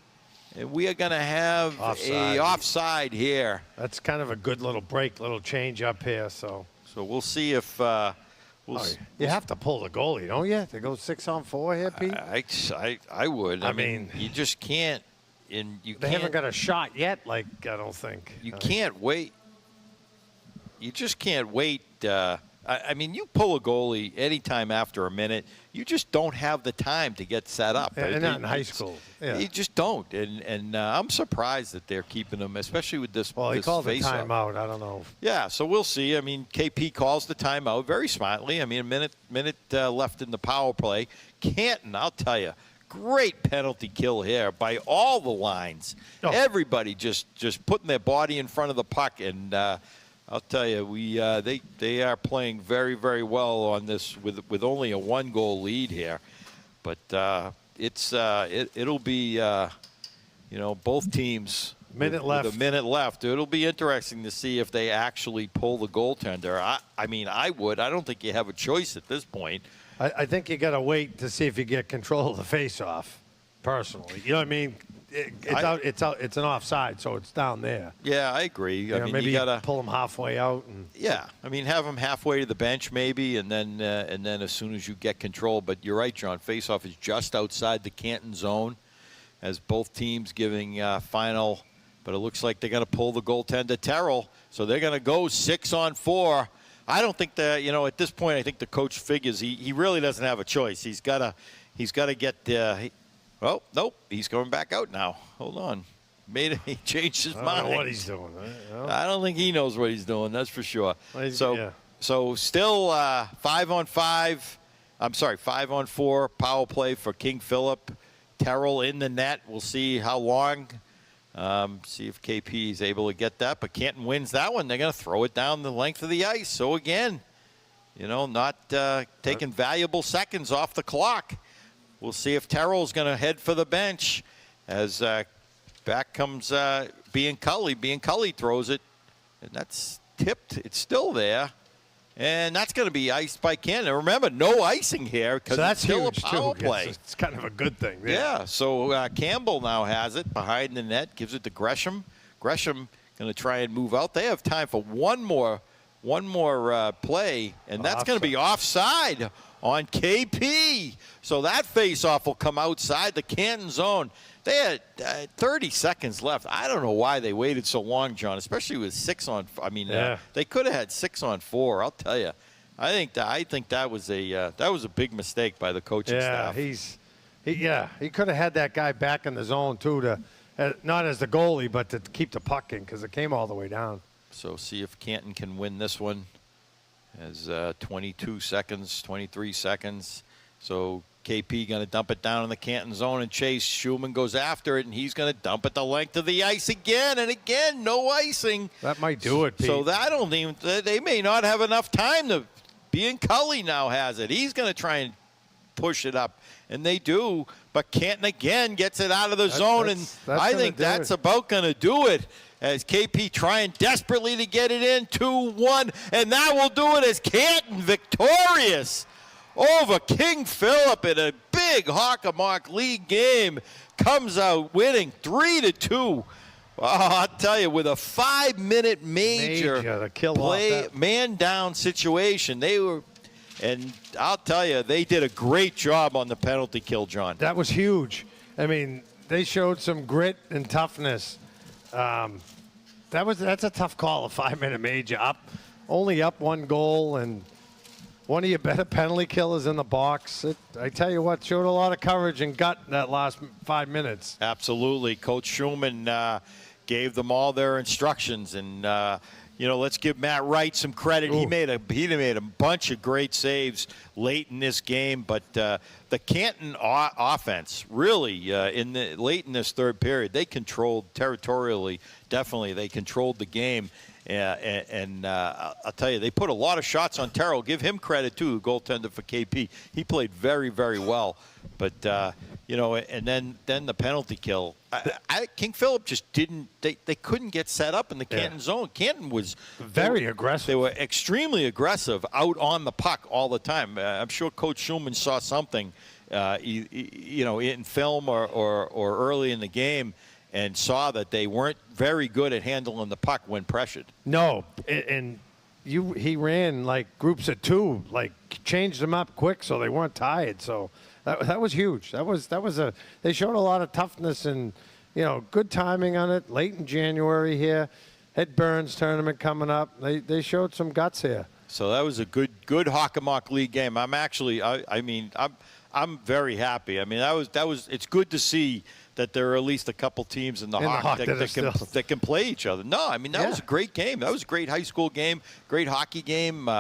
And we are going to have an offside here. That's kind of a good little break, little change up here. So we'll see if you have to pull the goalie, don't you? To go 6-on-4 here, Pete? I would. I mean, you just can't. They haven't got a shot yet, I don't think. You can't wait. You just can't wait. I mean, you pull a goalie anytime after a minute. You just don't have the time to get set up. And not in high school. Yeah. You just don't. And I'm surprised that they're keeping him, especially with this. Well, he called the face-off. timeout. I don't know. Yeah, so we'll see. I mean, KP calls the timeout very smartly. I mean, a minute left in the power play. Canton, I'll tell you, great penalty kill here by all the lines. Oh. Everybody just putting their body in front of the puck, and I'll tell you, they are playing very, very well on this with only a 1-goal lead here. But it'll be both teams. Minute left. With a minute left. It'll be interesting to see if they actually pull the goaltender. I mean, I would. I don't think you have a choice at this point. I think you got to wait to see if you get control of the face-off. Personally, you know what I mean. It's an offside, so it's down there. Yeah, I agree. I mean, maybe you gotta pull them halfway out. I mean, have them halfway to the bench maybe, and then as soon as you get control. But you're right, John. Faceoff is just outside the Canton zone, as both teams giving final. But it looks like they're going to pull the goaltender Terrell, so they're going to go 6-on-4. I don't think that at this point. I think the coach figures he really doesn't have a choice. He's got to get. Well, nope. He's going back out now. Hold on. He changed his mind. I don't know what he's doing. I don't think he knows what he's doing. That's for sure. So still 5-on-5. I'm sorry, 5-on-4 power play for King Phillip. Terrell in the net. We'll see how long. See if KP is able to get that. But Canton wins that one. They're going to throw it down the length of the ice. So again, not taking valuable seconds off the clock. We'll see if Terrell's going to head for the bench as back comes Bianculi. Bianculi throws it, and that's tipped. It's still there, and that's going to be iced by Canton. Remember, no icing here because it's still a power play. It's kind of a good thing. Yeah, so Campbell now has it behind the net, gives it to Gresham. Gresham going to try and move out. They have time for one more play, and that's going to be offside on KP. So that face-off will come outside the Canton zone. They had 30 seconds left. I don't know why they waited so long, John, especially with 6-on. I mean, they could have had 6-on-4. I'll tell you. I think that was a big mistake by the coaching staff. He could have had that guy back in the zone too, to not as the goalie, but to keep the puck in because it came all the way down. So see if Canton can win this one. As 22 seconds, 23 seconds. So KP going to dump it down in the Canton zone and chase. Schumann goes after it, and he's going to dump it the length of the ice again and again. No icing. That might do it, Pete. So that I don't even. They may not have enough time to. Ian Cully now has it. He's going to try and push it up, and they do. But Canton again gets it out of the zone, and I think that's about going to do it. As KP trying desperately to get it in, 2-1, and that will do it as Canton victorious over King Phillip in a big Hockomock League game. Comes out winning 3-2. Oh, I'll tell you, with a 5-minute major to kill play, off that. man-down situation, they were, and I'll tell you, they did a great job on the penalty kill, John. That was huge. I mean, they showed some grit and toughness. That's a tough call, a 5-minute major. Only up 1 goal, and one of your better penalty killers in the box. I tell you what, showed a lot of courage and gut in that last 5 minutes. Absolutely. Coach Schumann gave them all their instructions, and let's give Matt Wright some credit. He made a bunch of great saves late in this game, but the Canton offense really late in this third period, they controlled territorially. Definitely, they controlled the game. And I'll tell you, they put a lot of shots on Terrell. Give him credit, too, the goaltender for KP. He played very, very well. But, and then the penalty kill. King Phillip just didn't – they couldn't get set up in the Canton zone. Canton was – very aggressive. They were extremely aggressive out on the puck all the time. I'm sure Coach Schumann saw something, in film or early in the game, and saw that they weren't very good at handling the puck when pressured. No, and he ran like groups of 2, like changed them up quick so they weren't tired. So that was huge. They showed a lot of toughness and good timing on it. Late in January here, Ed Burns tournament coming up. They showed some guts here. So that was a good Hockomock League game. I'm actually, I'm very happy. I mean, that was. It's good to see that there are at least a couple teams in the Hawk that can play each other. No, I mean, that was a great game. That was a great high school game, great hockey game.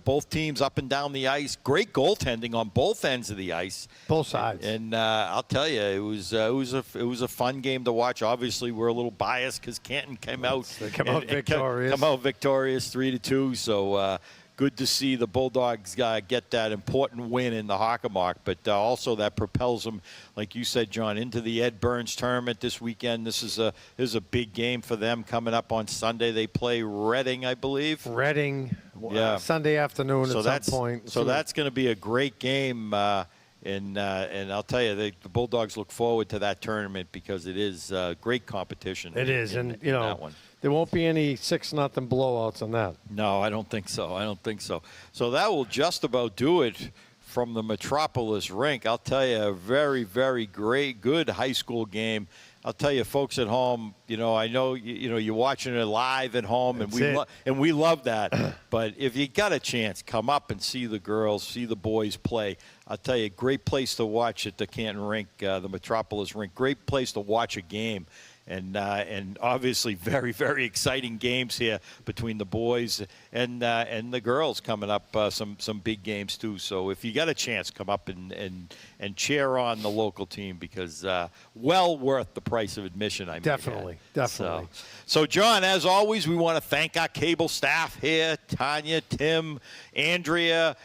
Both teams up and down the ice. Great goaltending on both ends of the ice. Both sides. And I'll tell you, it was a fun game to watch. Obviously, we're a little biased because Canton came out victorious 3-2. So good to see the Bulldogs get that important win in the Hockomock, but also that propels them, like you said, John, into the Ed Burns tournament this weekend. This is a big game for them coming up on Sunday. They play Reading, I believe. Reading, Sunday afternoon at some point. So that's going to be a great game, and I'll tell you, the Bulldogs look forward to that tournament because it is great competition. It is, and that one. There won't be any 6-0 blowouts on that. No, I don't think so. So that will just about do it from the Metropolis rink. I'll tell you, a very, very good high school game. I'll tell you, folks at home, I know, you're watching it live at home, and we love that. But if you got a chance, come up and see the girls, see the boys play. I'll tell you, great place to watch at the Canton rink, the Metropolis rink. Great place to watch a game. And obviously very, very exciting games here between the boys and the girls coming up, some big games too. So if you got a chance, come up and cheer on the local team because well worth the price of admission. Definitely. So John, as always, we want to thank our cable staff here, Tanya, Tim, Andrea,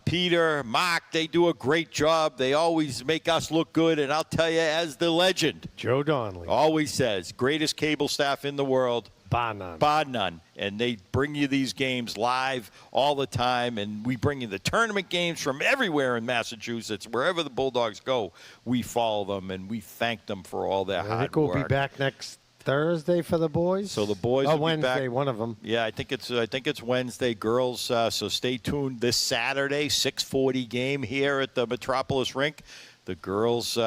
Peter, Mark. They do a great job. They always make us look good. And I'll tell you, as the legend, Joe Donnelly, always says, greatest cable staff in the world. Bar none. Bar none. And they bring you these games live all the time. And we bring you the tournament games from everywhere in Massachusetts. Wherever the Bulldogs go, we follow them. And we thank them for all their hard work. I think we'll be back next Thursday for the boys. So the boys will Wednesday, be back. one of them. Yeah, I think it's Wednesday, girls. So stay tuned this Saturday, 6:40 game here at the Metropolis rink. The girls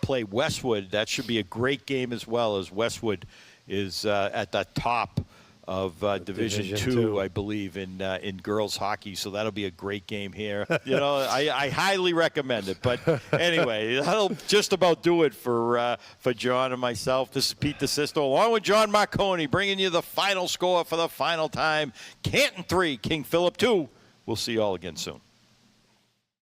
play Westwood. That should be a great game as well, as Westwood is at the top Division Two, I believe, in girls hockey. So that'll be a great game here. I highly recommend it. But anyway, that'll just about do it for John and myself. This is Pete DeSisto, along with John Marconi, bringing you the final score for the final time. Canton 3, King Phillip 2. We'll see you all again soon.